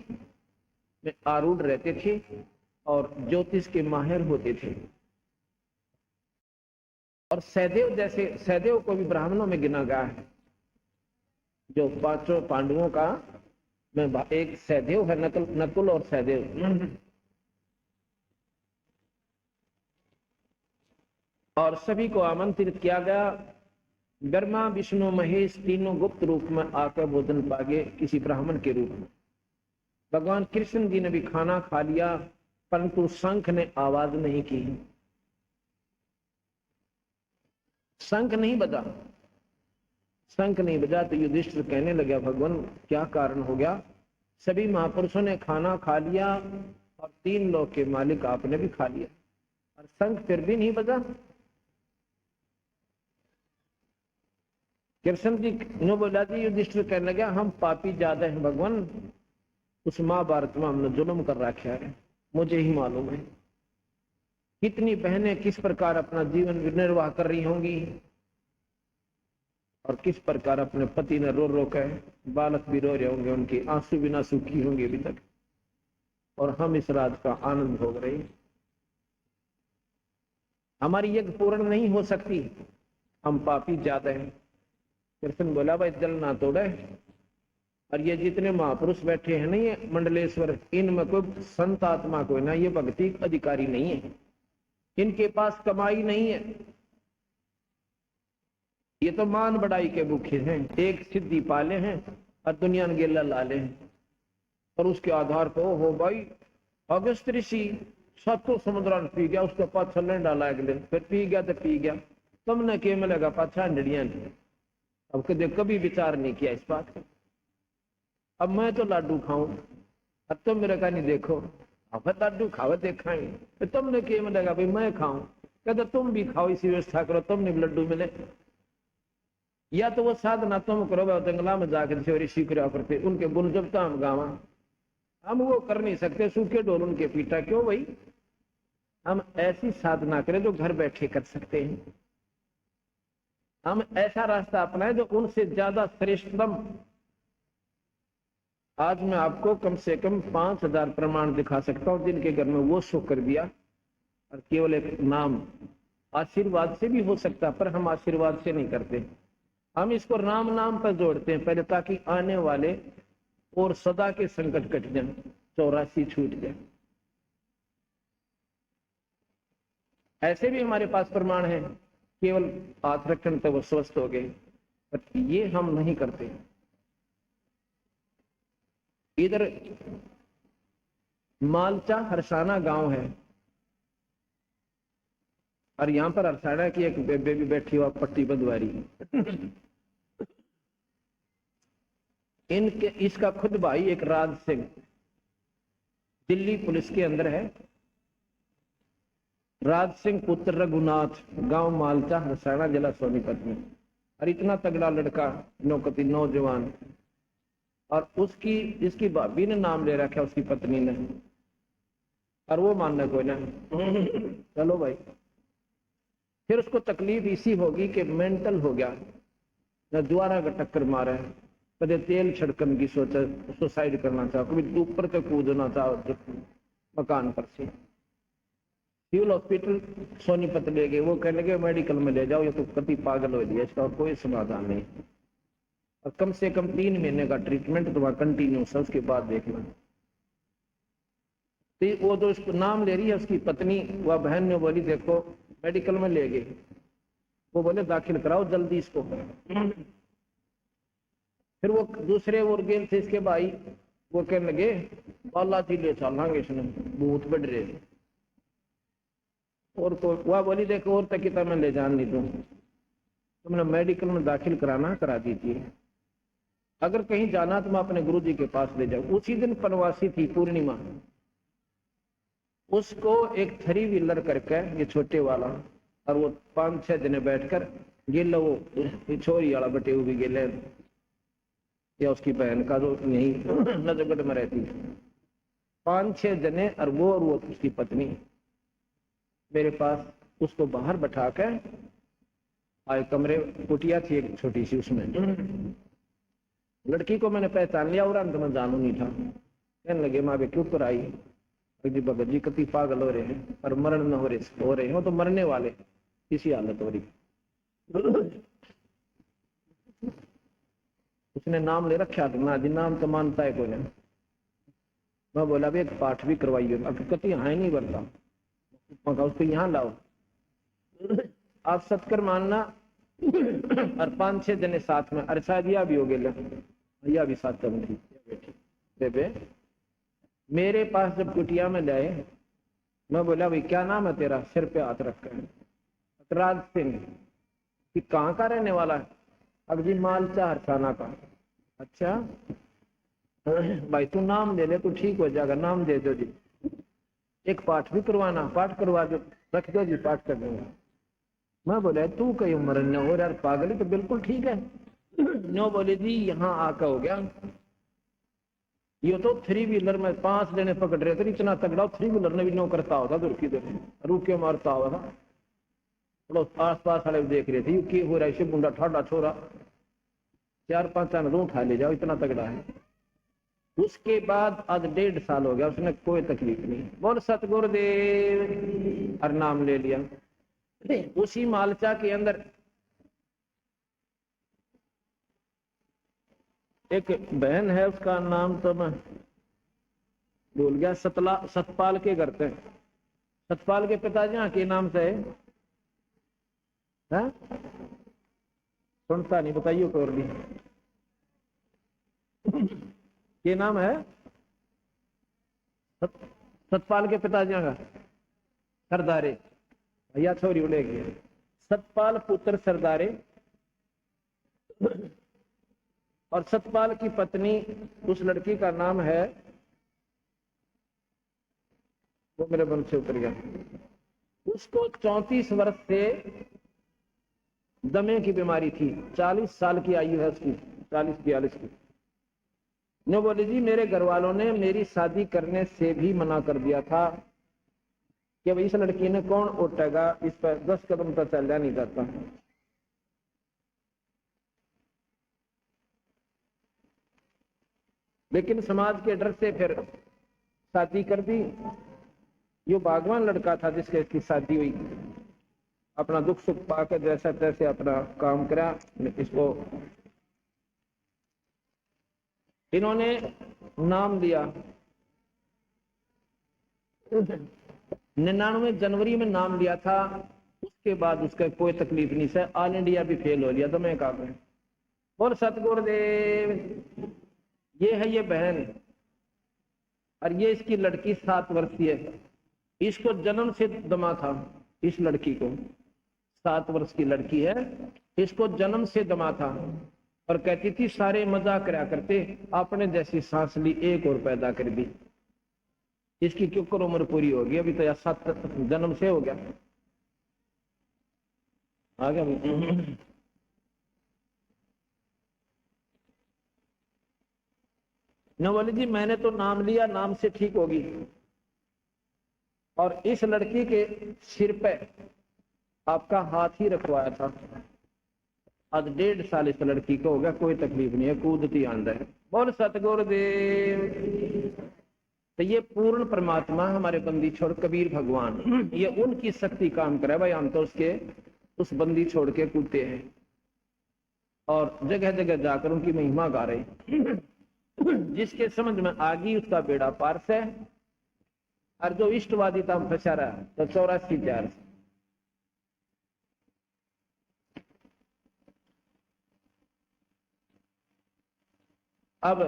में आरूढ़ रहते थे और ज्योतिष के माहिर होते थे। और सहदेव जैसे, सहदेव को भी ब्राह्मणों में गिना गया है। जो 5 पांडवों का में एक सहदेव है, नकुल और सहदेव। और सभी को आमंत्रित किया गया। ब्रह्मा विष्णु महेश तीनों गुप्त रूप में आकर भोजन पागे किसी ब्राह्मण के रूप में। भगवान कृष्ण जी ने भी खाना खा लिया, परंतु शंख ने आवाज नहीं की। शंख नहीं बजा, शंख नहीं बजा तो युधिष्ठिर कहने लगा भगवान क्या कारण हो गया? सभी महापुरुषों ने खाना खा लिया और 3 लोक के मालिक आपने भी खा लिया और शंख फिर भी नहीं बजा। कृष्ण जी ने बोला जी, युधिष्ठिर कहने लगा हम पापी ज्यादा हैं भगवान, उस महाभारत में हमने जुल्म कर रखा है, मुझे ही मालूम है। कितनी बहनें किस प्रकार अपना जीवन निर्वाह कर रही होंगी और किस प्रकार अपने पति ने रो रो कर, बालक भी रो रहे होंगे, उनके आंसू बिना सूखी होंगे अभी तक, और हम इस रात का आनंद भोग रहे हैं। हमारी यज्ञ पूर्ण नहीं हो सकती, हम पापी ज्यादा हैं। कृष्ण बोला भाई जल ना तोड़े, और ये जितने महापुरुष बैठे हैं ना, ये मंडलेश्वर, इनमें कोई संत आत्मा कोई ना, ये भक्ति अधिकारी नहीं है, इनके पास कमाई नहीं है, ये तो मान बढ़ाई के भूखे हैं, एक सिद्धि पाले हैं और दुनिया ने गेला लाले हैं। और उसके आधार पर हो भाई अगस्त ऋषि 7 समुद्र पी गया, उसके पास छलने डाला अगले, फिर पी गया तो पी गया, तुमने के मिलेगा पाछा अंडड़िया नहीं। अब कभी विचार नहीं किया इस बात का। अब मैं तो लाडू खाऊं, अब तुम मेरे का नहीं देखो, अब लाडू खाओ देखाएं, तुमने के मिलेगा भाई मैं खाऊं, कहते तुम भी खाओ, इसी व्यवस्था करो, तुमने भी लड्डू मिले। या तो वो साधना तुम करो, जंगला में जाकर ऋषि करा करते, उनके गुण जब तो हम गावा, हम वो कर नहीं सकते, सूखे ढोल उनके पीटा, क्यों भाई? हम ऐसी साधना करें जो घर बैठे कर सकते हैं, हम ऐसा रास्ता अपनाएं जो उनसे ज्यादा श्रेष्ठतम। आज मैं आपको कम से कम 5,000 प्रमाण दिखा सकता हूं जिनके घर में वो सुख कर दिया, और केवल एक नाम आशीर्वाद से भी हो सकता, पर हम आशीर्वाद से नहीं करते, हम इसको राम नाम पर जोड़ते हैं पहले, ताकि आने वाले और सदा के संकट कट जाए, 84 छूट जाए। ऐसे भी हमारे पास प्रमाण है, केवल हाथ रखने तो वो स्वस्थ हो गए, पर ये हम नहीं करते। इधर मालचा हरसाना गांव है, और यहां पर हरसाना की एक बेबी बैठी हुआ पट्टी बंधवारी इनके, इसका खुद भाई एक राज सिंह दिल्ली पुलिस के अंदर है, राज सिंह पुत्र रघुनाथ, गांव मालचा, हरसाणा, जिला सोनीपत में। और इतना तगड़ा लड़का, नौकती नौजवान, और उसकी इसकी भाभी ने नाम ले रखा उसकी पत्नी ने, और वो मानना कोई ना। चलो भाई, फिर उसको तकलीफ इसी होगी कि मेंटल हो गया, न द्वारा का टक्कर मारा है, कदे तेल छिड़कन की सोचा, सुसाइड करना चाहो, कभी ऊपर से कूदना चाहो मकान पर से। सिविल हॉस्पिटल सोनीपत ले गए, वो कहने लगे मेडिकल में ले जाओ, ये तो कति पागल हो गया, इसका कोई समाधान नहीं। और कम से कम 3 महीने का ट्रीटमेंट तो वहां कंटिन्यूस है, उसके बाद देखना। तो वो जो उसको नाम ले रही है उसकी पत्नी, वह बहन ने बोली देखो मेडिकल में ले गए, वो बोले दाखिल कराओ जल्दी इसको। फिर वो दूसरे और गेल थे इसके भाई, वो कहने लगे बालाजी ले चलेंगे, इसने भूत बढ़ रहे। और तो वह बोली देखो और तक कितना मैं ले जान नहीं दूं, तुमने मेडिकल में दाखिल कराना करा दीजिए, अगर कहीं जाना तो मैं अपने गुरुजी के पास ले जाऊं। उसी दिन बनवासी थी पूर्णिमा, उसको एक 3 व्हीलर करके, ये छोटे वाला, और वो 5-6 जने बैठकर गिल, वो छोरी वाला बटे हुए गिले, या उसकी बहन का जो यही नजरगढ़ में रहती, 5-6 जने, और वो उसकी पत्नी मेरे पास, उसको बाहर बैठा के आए कमरे, कुटिया थी एक छोटी सी, उसमें लड़की को मैंने पहचान लिया, और अंत में जानू नहीं था। कहने लगे माँ क्यों पर आई, जी भगत जी कति पागल हो रहे हैं, और मरण न हो रहे हो तो मरने वाले, इसी हालत हो रही। उसने नाम ले रखा था ना जी, नाम तो मानता है कोई नहीं। मैं बोला भी एक पाठ भी करवाइए, अब कति यहाँ नहीं बनता, उसको यहाँ लाओ, आप सत्कर मानना। और 5-6 जने साथ में, अरे शायद यह भी हो गए, यह भी साथ में थी बेटी बेबे। मेरे पास जब कुटिया में लाए, मैं बोला भाई क्या नाम है तेरा, सिर पे हाथ रखकर, राज सिंह, कि कहाँ का रहने वाला है, अब जी मालचा हरसाना का। अच्छा भाई तू नाम ले ले तो ठीक हो जाएगा, नाम दे दो जी, एक पाठ भी करवाना, पाठ करवा दो, रख दो जी पाठ कर दूंगा। मैं बोला तू कहीं उम्र न हो यार पागल है, तो बिल्कुल ठीक है। नो बोले जी यहाँ आकर हो गया, ये तो 3 व्हीलर में 5 जने पकड़ रहे थे, इतना तगड़ा 3 व्हीलर ने भी नो करता होता, दूर की दूर रुक के मारता हुआ था। आस पास वाले देख रहे थे कि हो रहा है, मुंडा ठाडा छोरा, 4-5 जन उठा ले जाओ, इतना तगड़ा है। उसके बाद आज 1.5 साल हो गया, उसने कोई तकलीफ नहीं, बोल सतगुरुदेव, और नाम ले लिया। उसी मालचा के अंदर एक बहन है, उसका नाम तो मैं भूल गया, सतपाल के घर थे, सतपाल के पिताजी यहाँ के नाम से है, सुनता नहीं, बताइए कौर भी ये नाम है, सतपाल के पिताजी का सरदारे, भैया छोरी उड़ेगी, सतपाल पुत्र सरदारे। और सतपाल की पत्नी, उस लड़की का नाम है, वो मेरे मन से उतर गया, उसको 34 वर्ष से दमे की बीमारी थी, 40 साल की आयु है उसकी, 40-42 की। ने बोले जी मेरे घर वालों ने मेरी शादी करने से भी मना कर दिया था कि भाई इस लड़की ने कौन उठेगा, इस पर 10 कदम तक चलना नहीं जाता। लेकिन समाज के डर से फिर शादी कर दी। यो भगवान लड़का था जिसके इसकी शादी हुई, अपना दुख सुख पाकर जैसा तैसे अपना काम करा। इसको इन्होंने नाम दिया 99 जनवरी में नाम लिया था। उसके बाद उसका कोई तकलीफ नहीं से, ऑल इंडिया भी फेल हो लिया तो मैं कहा बोल सतगुरुदेव। ये है ये बहन, और ये इसकी लड़की 7 वर्षीय है। इसको जन्म से दमा था, इस लड़की को 7 वर्ष की लड़की है, इसको जन्म से दमा था। और कहती थी सारे मजाक करा करते, आपने जैसी सांस ली एक और पैदा कर दी। इसकी क्यों कर उम्र पूरी होगी, अभी तो 7 जन्म से हो गया, आ गया भाई। न बोले जी मैंने तो नाम लिया, नाम से ठीक होगी। और इस लड़की के सिर पे आपका हाथ ही रखवाया था। आज 1.5 साल इस लड़की को हो गया, कोई तकलीफ नहीं है, कूदती आंदा है। बोल सतगुरुदेव। तो ये पूर्ण परमात्मा हमारे बंदी छोड़ कबीर भगवान, ये उनकी शक्ति काम करे भाई। हम तो उसके उस बंदी छोड़ के कूदते हैं और जगह जगह जाकर उनकी महिमा गा रहे। जिसके समझ में आ गई उसका बेड़ा पार से, और जो इष्टवादिता में फंसा रहा तो 84 4 अब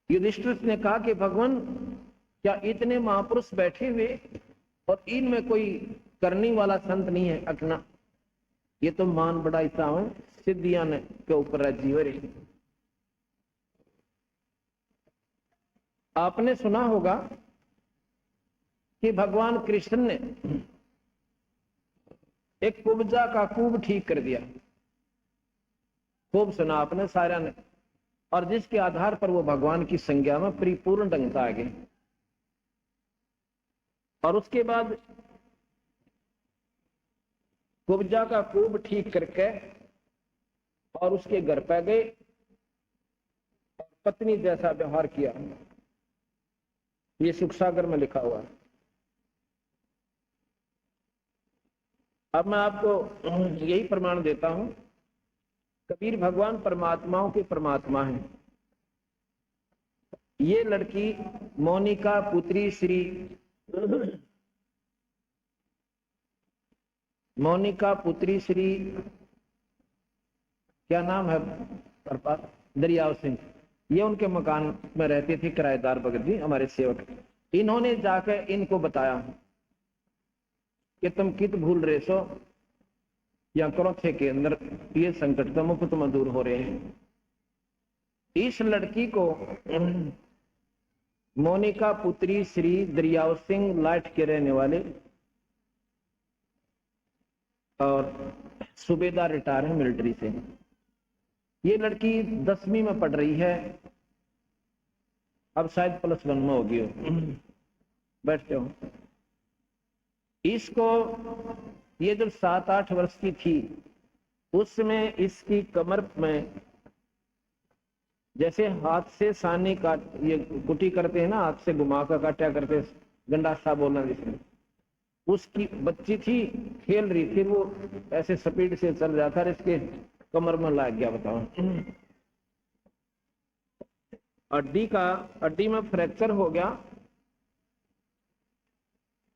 युधिष्ठिर ने कहा कि भगवान क्या इतने महापुरुष बैठे हुए और इनमें कोई करने वाला संत नहीं है अकना? ये तो मान बढ़ाता हूं सिद्धियां के ऊपर राजी हो रही। आपने सुना होगा कि भगवान कृष्ण ने एक कुब्जा का कूब ठीक कर दिया, खूब सुना आपने सारा ने, और जिसके आधार पर वो भगवान की संज्ञा में परिपूर्ण ढंग से आ गए। और उसके बाद कुब्जा का कूब ठीक करके और उसके घर पे गए, पत्नी जैसा व्यवहार किया। ये सुख सागर में लिखा हुआ है। अब मैं आपको यही प्रमाण देता हूं, कबीर भगवान परमात्माओं के परमात्मा हैं। ये लड़की मोनिका पुत्री श्री मोनिका पुत्री श्री क्या नाम है दरियाव सिंह, ये उनके मकान में रहते थे, किराएदार भगत जी हमारे सेवक। इन्होंने जाकर इनको बताया कि तुम कित भूल रहे सो, या क्रोथे के अंदर ये संकट तो मुफ्त में दूर हो रहे हैं। इस लड़की को मोनिका पुत्री श्री दरियाव सिंह लाट के रहने वाले और सूबेदार रिटायर है मिलिट्री से। ये लड़की 10वीं में पढ़ रही है, अब शायद +1 में होगी। बैठते हो। इसको ये जब 7-8 वर्ष की थी उसमें इसकी कमर में जैसे हाथ से सानी काट, ये कुटी करते हैं ना, हाथ से घुमा कर काटा करते, गंडासा बोलना जिसमें, उसकी बच्ची थी, खेल रही थी, वो ऐसे स्पीड से चल रहा था, इसके कमर में लग गया। बताओ, हड्डी में फ्रैक्चर हो गया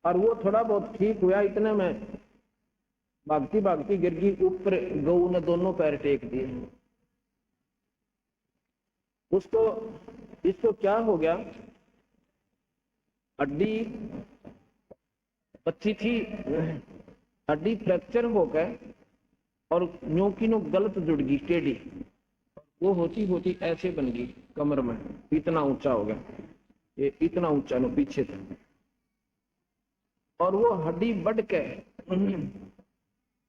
और वो थोड़ा बहुत ठीक हुआ। इतने में भागती भागती गिर गई ऊपर, गऊ ने दोनों पैर टेक दिए उसको। इसको क्या हो गया, हड्डी बच्ची थी, हड्डी फ्रैक्चर हो गए और न्योकी नो गलत जुड़ गई टेढ़ी, वो होती होती ऐसे बन गई कमर में, इतना ऊंचा हो गया, ये इतना ऊंचा नो पीछे था। और वो हड्डी बढ़ के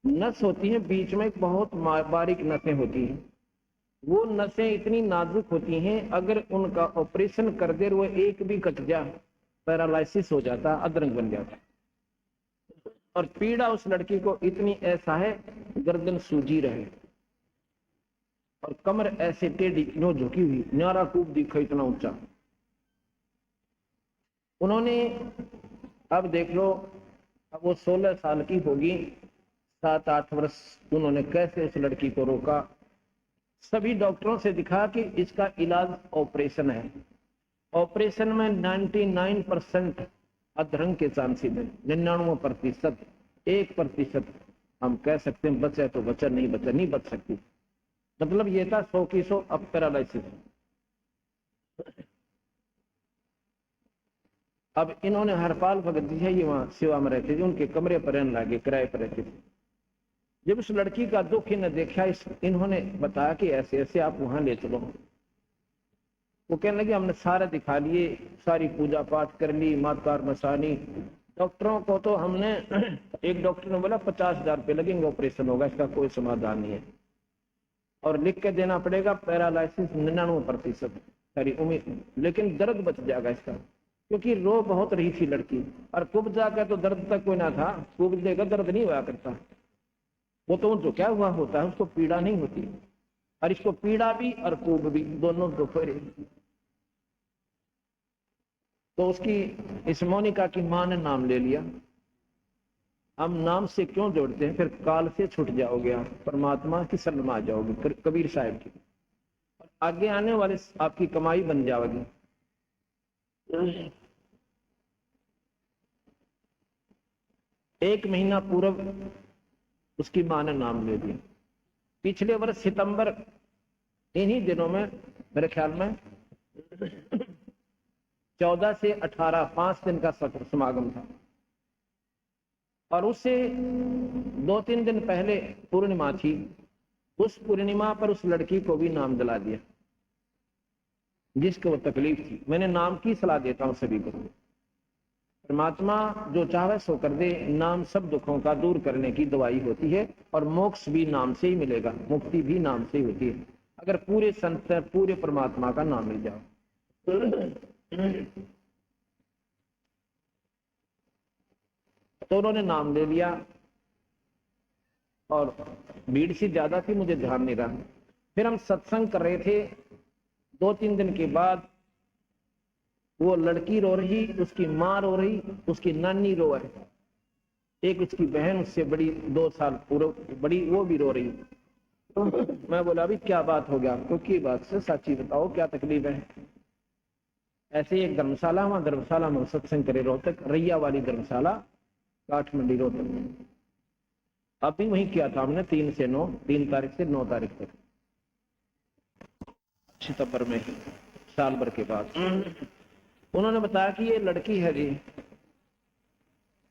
नस होती है बीच में, एक बहुत बारीक नसें होती हैं, वो नसें इतनी नाजुक होती हैं, अगर उनका ऑपरेशन कर दे वो एक भी कट जा, पैरालिसिस हो जाता, अधरंग बन जाता। और पीड़ा उस लड़की को इतनी ऐसा है, गर्दन सूजी रहे और कमर ऐसे टेढ़ी नो झुकी हुई, न्यारा कूप दिखा इतना ऊंचा। उन्होंने, अब देख लो, अब वो 16 साल की होगी, 7-8 वर्ष उन्होंने कैसे उस लड़की को रोका। सभी डॉक्टरों से दिखा कि इसका इलाज ऑपरेशन है। ऑपरेशन में 99% अधरंग के चांसेस है, 99%, 1% हम कह सकते हैं बचे तो बचा, नहीं बचा नहीं बच सकती। मतलब ये था 100 की 100 अब पैरालिसिस। अब इन्होंने हरपाल भगत जी है, ये वहां सेवा में रहते थे, उनके कमरे पर रहने लगे, किराए पर रहते थे। जब उस लड़की का दुख इन्हें देखा, इन्होंने बताया कि ऐसे ऐसे आप वहां ले चलो। वो कहने लगे हमने सारे दिखा लिए, सारी पूजा पाठ कर ली, मातार मसानी, डॉक्टरों को तो हमने एक डॉक्टर ने बोला 50,000 रुपये लगेंगे, ऑपरेशन होगा, इसका कोई समाधान नहीं है, और लिख के देना पड़ेगा पैरालिसिस 99%, सारी उम्मीद, लेकिन दर्द बच जाएगा इसका, क्योंकि रो बहुत रही थी लड़की, और कुब जाकर तो दर्द तक कोई ना था, कुब देकर दर्द नहीं हुआ करता, वो तो जो क्या हुआ होता है उसको पीड़ा नहीं होती, और इसको पीड़ा भी और कुब भी दोनों दुख रही। तो उसकी इस मोनिका की मां ने नाम ले लिया। हम नाम से क्यों जोड़ते हैं, फिर काल से छूट जाओगे आप, परमात्मा की शरण में आ जाओगे, कबीर साहब की, और आगे आने वाले आपकी कमाई बन जाओगी। एक महीना पूर्व उसकी मां ने नाम ले लिया। पिछले वर्ष सितंबर इन्हीं दिनों में, मेरे ख्याल में 14 से 18 5 दिन का समागम था, और उससे 2-3 दिन पहले पूर्णिमा थी। उस पूर्णिमा पर उस लड़की को भी नाम दिला दिया जिसको वो तकलीफ थी। मैंने नाम की सलाह देता हूं सभी को, परमात्मा जो चाहे सो कर दे। नाम सब दुखों का दूर करने की दवाई होती है, और मोक्ष भी नाम से ही मिलेगा, मुक्ति भी नाम से ही होती है, अगर पूरे संत पूरे परमात्मा का नाम मिल जाओ। तो उन्होंने नाम ले लिया, और भीड़ सी ज्यादा थी, मुझे ध्यान नहीं रहा। फिर हम सत्संग कर रहे थे, 2-3 दिन के बाद वो लड़की रो रही, उसकी माँ रो रही, उसकी नानी रो रही, एक उसकी बहन उससे बड़ी 2 साल पूर्व बड़ी, वो भी रो रही। तो मैं बोला अभी क्या बात हो गया, क्योंकि बात से सच्ची बताओ क्या तकलीफ है। ऐसे एक धर्मशाला, वहां धर्मशाला में सत्संग करे, रोहतक रैया वाली धर्मशाला, काठमंडी रोहतक। अभी वहीं किया था हमने 3 तारीख से 9 तारीख तक, सितंबर में ही, साल भर के बाद। उन्होंने बताया कि ये लड़की है जी,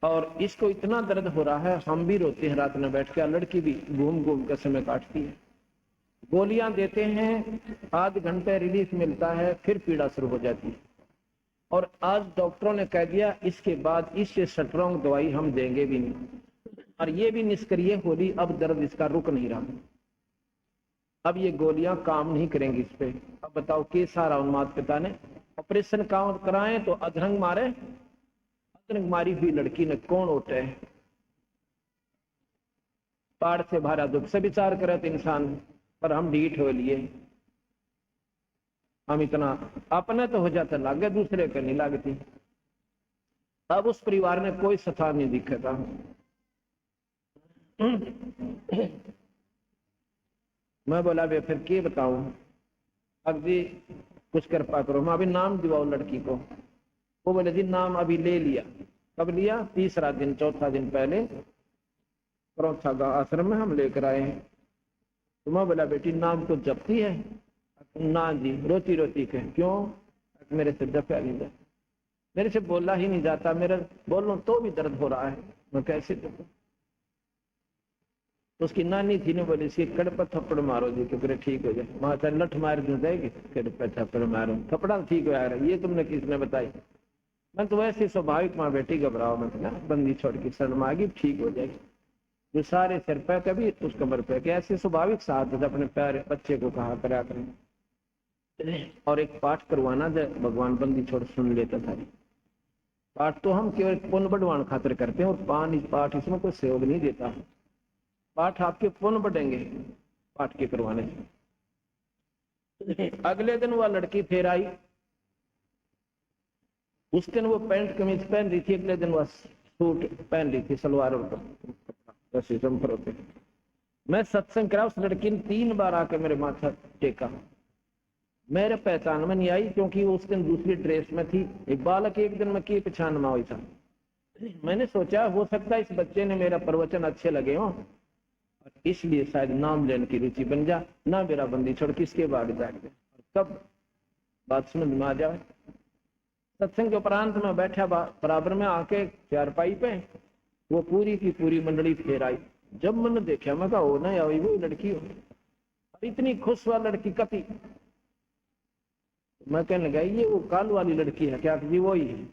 और इसको इतना दर्द हो रहा है, हम भी रोते हैं रात में बैठ के, लड़की भी घूम घूम कर समय काटती है। गोलियां देते हैं, आध घंटे रिलीफ मिलता है, फिर पीड़ा शुरू हो जाती है, और आज डॉक्टरों ने कह दिया इसके बाद इससे स्ट्रॉन्ग दवाई हम देंगे भी नहीं, और ये भी निष्क्रिय होगी, अब दर्द इसका रुक नहीं रहा, अब ये गोलियां काम नहीं करेंगी इस पे। अब बताओ कि सारा उन्माद पिता ने ऑपरेशन कराए तो अधरंग मारे, अधरंग मारी हुई लड़की ने कौन उठे, पाड़ से भरा दुख से विचार करे तो इंसान, पर हम ढीठ हो लिए, हम इतना अपने तो हो जाता लागे, दूसरे को नहीं लागती। अब उस परिवार ने कोई सथा नहीं दिखता। मैं बोला बे फिर क्या बताऊं, अब जी कुछ कृपा करो, मैं अभी नाम दिवाओ लड़की को। वो बोले जी नाम अभी ले लिया। कब लिया? 3रा दिन, 4था दिन पहले करौथा आश्रम में हम लेकर आए हैं। तो मैं बोला बेटी नाम तो जपती है? ना जी, रोती रोती कहे क्यों? मेरे से जपया नहीं जाता, मेरे से बोला ही नहीं जाता, मेरा बोलूं तो भी दर्द हो रहा है, मैं कैसे जपूं? तो उसकी नानी थी ने बोली इसकी कड़ पर थप्पड़ मारो जी, क्योंकि ठीक हो जाए। वहां से लठ मार दूं जाएगी, कड़ पर थप्पड़ मारो, थप्पड़ा ठीक हो रहा, ये तुमने किसने बताई? मैं तो वैसे स्वाभाविक, माँ बेटी घबराओ मत ना, बंदी छोड़ के शर्म आएगी, ठीक हो जाएगी। जो सारे सिर पे कभी उस कमर पे, ऐसे स्वाभाविक साथ अपने प्यारे बच्चे को कहा करा करें। और एक पाठ करवाना जब भगवान बंदी छोड़ सुन लेता था। पाठ तो हम केवल पुण्य बढ़वान खातिर करते हैं, और पाठ इसमें कोई सहयोग नहीं देता। पाठ आपके पुण्य बढ़ेंगे पाठ के करवाने से। अगले दिन वह लड़की फिर आई, उस दिन वो पैंट कमीज पहन रही थी, अगले दिन वह सूट पहन रही थी, सलवार और होते। मैं सत्संग करा, उस लड़की ने 3 बार आकर मेरे माथा टेका, मेरे पहचान में नहीं आई, क्योंकि वो उस दिन दूसरी ड्रेस में थी। एक बालक एक दिन में की पहचान में हुई था। मैंने सोचा हो सकता है इस बच्चे ने मेरा प्रवचन अच्छे लगे हो, इसलिए शायद नाम लेने की रुचि बन जा, ना मेरा बंदी छोड़ किसके बाद जाग जाए, कब बात समझ में आ जाए। सत्संग के उपरांत में बैठा बराबर में आके चारपाई पे, वो पूरी की पूरी मंडली फेर आई, जब मैंने देखा मैं कहा हो ना या वो लड़की हो, और इतनी खुश हुआ लड़की कति। मैं कहने लगा ये वो काल वाली लड़की है क्या? जी वो ही है।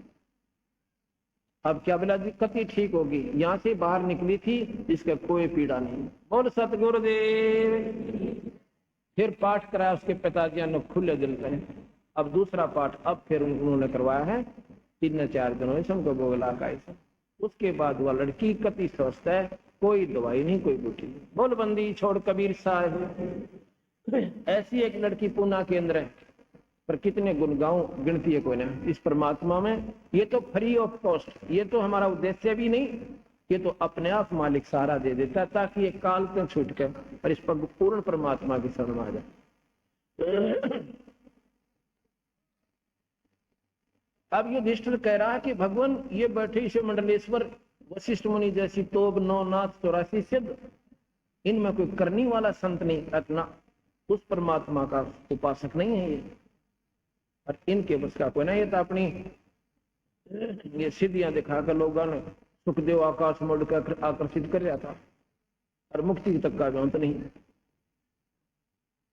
अब क्या बोला जी? कति ठीक होगी, यहाँ से बाहर निकली थी, इसका कोई पीड़ा नहीं। बोल सतगुरुदेव। फिर पाठ कराया उसके पिताजी ने खुले दिल से। अब दूसरा पाठ अब फिर उन्होंने करवाया है 3-4 दिनों से उनको बोला का ऐसा। उसके बाद वह लड़की कति स्वस्थ है, कोई दवाई नहीं कोई बूटी नहीं। बोल बंदी छोड़ कबीर साहब। ऐसी एक लड़की पूना के अंदर है, पर कितने गुण गाऊं गिनती है कोई ना इस परमात्मा में। ये तो फ्री ऑफ कॉस्ट, ये तो हमारा उद्देश्य भी नहीं, ये तो अपने आप मालिक सहारा दे देता है ताकि ये काल से छूट कर और इस पर पूर्ण परमात्मा की शरण आ जाए। अब युधिष्ठिर कह रहा है कि भगवान ये बैठे इसे मंडलेश्वर वशिष्ठ मुनि जैसी तोब 9 नाथ 84 सिद्ध, इनमें कोई करनी वाला संत नहीं, रखना उस परमात्मा का उपासक नहीं है ये, और इनके बस का कोई ना। ये तो अपनी ये सिद्धियां दिखाकर लोगों ने सुखदेव आकाश मोड़ कर आकर्षित कर रहा था, और मुक्ति तक का अंत नहीं।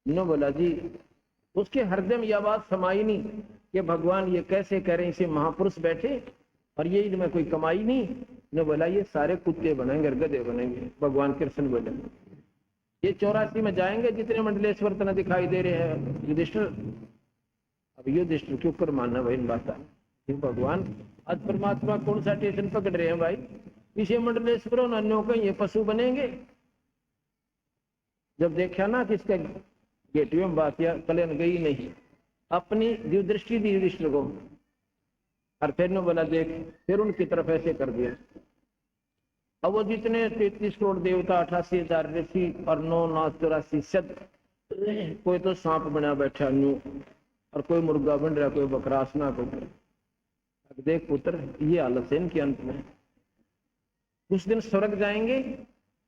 नो बोला जी उसके हृदय में यह बात समाई नहीं कि भगवान ये कैसे कह रहे हैं, इसे महापुरुष बैठे और ये इनमें कोई कमाई नहीं। ने बोला ये सारे कुत्ते बनेंगे, गधे बनेंगे। भगवान कृष्ण बोले ये 84 में जाएंगे जितने मंडलेश्वर तना दिखाई दे रहे हैं युधिष्ठिर। अब युधिष्ठिर क्यों कर मानना भाई इन बात? भगवान आज परमात्मा कौन सा स्टेशन पकड़ रहे हैं भाई? इसे मंडलेश्वर अन्यों का ये पशु बनेंगे। जब देखा ना कि इसका गेटवे में बात या कल्याण गई नहीं, अपनी दृष्टि दी युधिष्ठिर को, और फिर ने बोला देख, फिर उनकी तरफ ऐसे कर दिया। अब वो जितने 33 करोड़ देवता, 88,000 ऋषि और 9 नाथ 84 सिद्ध, कोई तो सांप बना बैठा न्यू, और कोई मुर्गा बन रहा, कोई बकरासना को। देख पुत्र ये हालत है इनके अंत में। कुछ दिन स्वर्ग जाएंगे,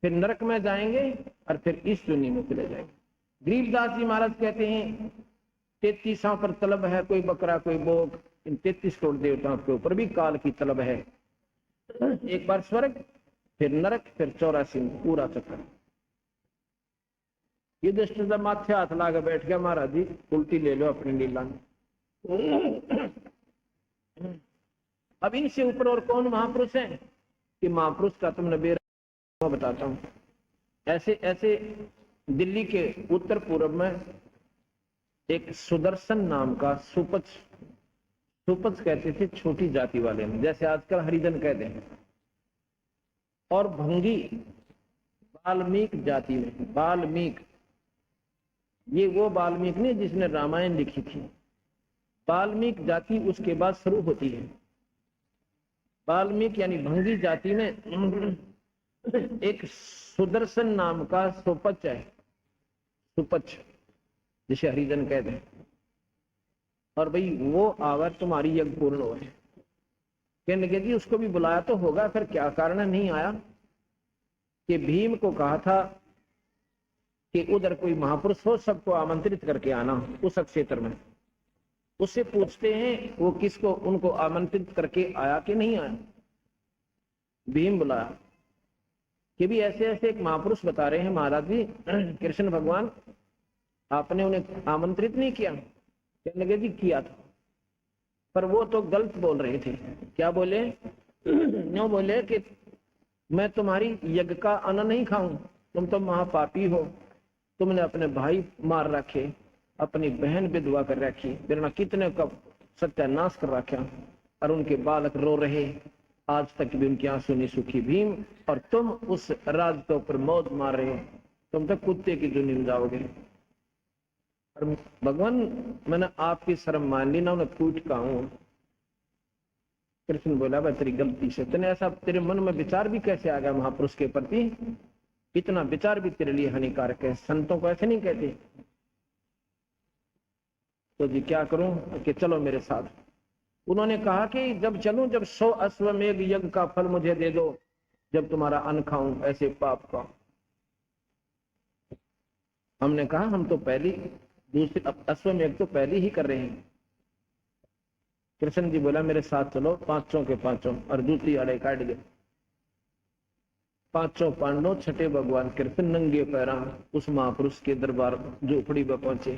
फिर नरक में जाएंगे, और फिर इस दुनिया में चले जाएंगे। गरीबदास जी महाराज कहते हैं 33 पर तलब है, कोई बकरा कोई बोक, इन 33 करोड़ देवताओं के ऊपर भी काल की तलब है। एक बार स्वर्ग, फिर नरक, फिर 84 पूरा चक्कर। ये दृष्टि माथे हाथ लाकर बैठ गया, महाराज जी उल्टी ले लो अपनी लीला में। अब इनसे ऊपर और कौन महापुरुष है कि महापुरुष का तुमने बेरा बताता हूं। ऐसे ऐसे दिल्ली के उत्तर पूर्व में एक सुदर्शन नाम का सुपच कहते थे छोटी जाति वाले में, जैसे आजकल हरिजन कहते हैं। और भंगी वाल्मीकि जाति में, वाल्मीकि ये वो वाल्मीकि नहीं जिसने रामायण लिखी थी, वाल्मीकि जाति उसके बाद शुरू होती है। वाल्मीकि यानी भंगी जाति में एक सुदर्शन नाम का सुपच है, सुपच जिसे हरिजन कहते हैं। और भाई वो आवर तुम्हारी यज्ञ पूर्ण हो है। कहने लगे जी उसको भी बुलाया तो होगा, फिर क्या कारण नहीं आया? कि भीम को कहा था कि उधर कोई महापुरुष हो सबको आमंत्रित करके आना उस क्षेत्र में। उससे पूछते हैं वो किसको, उनको आमंत्रित करके आया कि नहीं आया। भीम बुलाया कि भी ऐसे ऐसे एक महापुरुष बता रहे हैं महाराज जी कृष्ण भगवान, आपने उन्हें आमंत्रित नहीं किया। कहने लगे जी किया था, पर वो तो गलत बोल रहे थे। क्या बोले? नो बोले कि मैं तुम्हारी यज्ञ का अन्न नहीं खाऊं, तुम तो महापापी हो, तुमने अपने भाई मार रखे, अपनी बहन विधवा कर रखी, बिना कितने का सत्यानाश कर रखा, और उनके बालक रो रहे, आज तक भी उनकी आंसू नहीं सूखी। भीम, और तुम उस राज के ऊपर मौत मार रहे हो, तुम तो कुत्ते की दुनिया में जाओगे। और भगवान मैंने आपकी शर्म मान ली ना, उन्हें कूट का हूं। कृष्ण बोला भाई तेरी गलती से, तेने ऐसा तेरे मन में विचार भी कैसे आ गया महापुरुष के प्रति? इतना विचार भी तेरे लिए हानिकारक है, संतों को ऐसे नहीं कहते। तो जी क्या करूं कि चलो मेरे साथ। उन्होंने कहा कि जब चलूं, जब 100 अश्वमेध यज्ञ का फल मुझे दे दो, जब तुम्हारा अन्न खाऊं ऐसे पाप का। हमने कहा हम तो पहली दूसरी अश्वमेध तो पहले ही कर रहे हैं। कृष्ण जी बोला मेरे साथ चलो, 5 के 5, और दूसरी अड़े काट गए। पांचों पांडव छठे भगवान कृष्ण नंगे पैरा उस महापुरुष के दरबार झोपड़ी पर पहुंचे।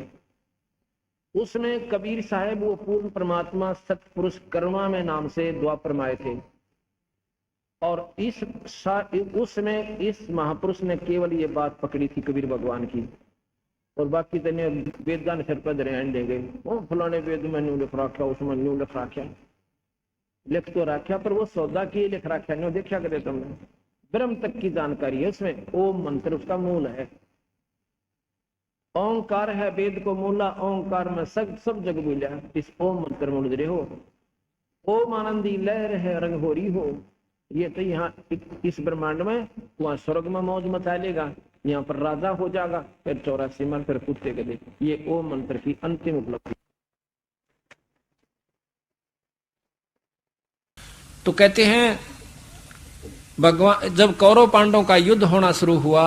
उसमें कबीर साहब वो पूर्ण परमात्मा सतपुरुष कर्मा में नाम से द्वापर में आए थे, और उसमें इस महापुरुष ने केवल ये बात पकड़ी थी कबीर भगवान की, और बाकी तो वेदा ने सिर पर धरे देंगे, वो फलाने वेद में न्यू लिख रखा, उसमें न्यू लिख रखा, लिख तो रखा पर वो सौदा की लिख रखा न्यू देखा करे तुमने, ब्रह्म तक की जानकारी है उसमें। ओम मंत्र उसका मूल है, ओंकार है वेद को मूला, ओंकार में सब जग बोला, इस ओम मंत्र मूल हो। ओम आनंदी लहर है रंग हो रही हो, ये तो यहाँ इस ब्रह्मांड में, वहां स्वर्ग में मौज मचा लेगा, यहाँ पर राजा हो जाएगा, फिर 84 मन फिर कुत्ते के दे। ये ओम मंत्र की अंतिम उपलब्धि। तो कहते हैं भगवान जब कौरव पांडवों का युद्ध होना शुरू हुआ,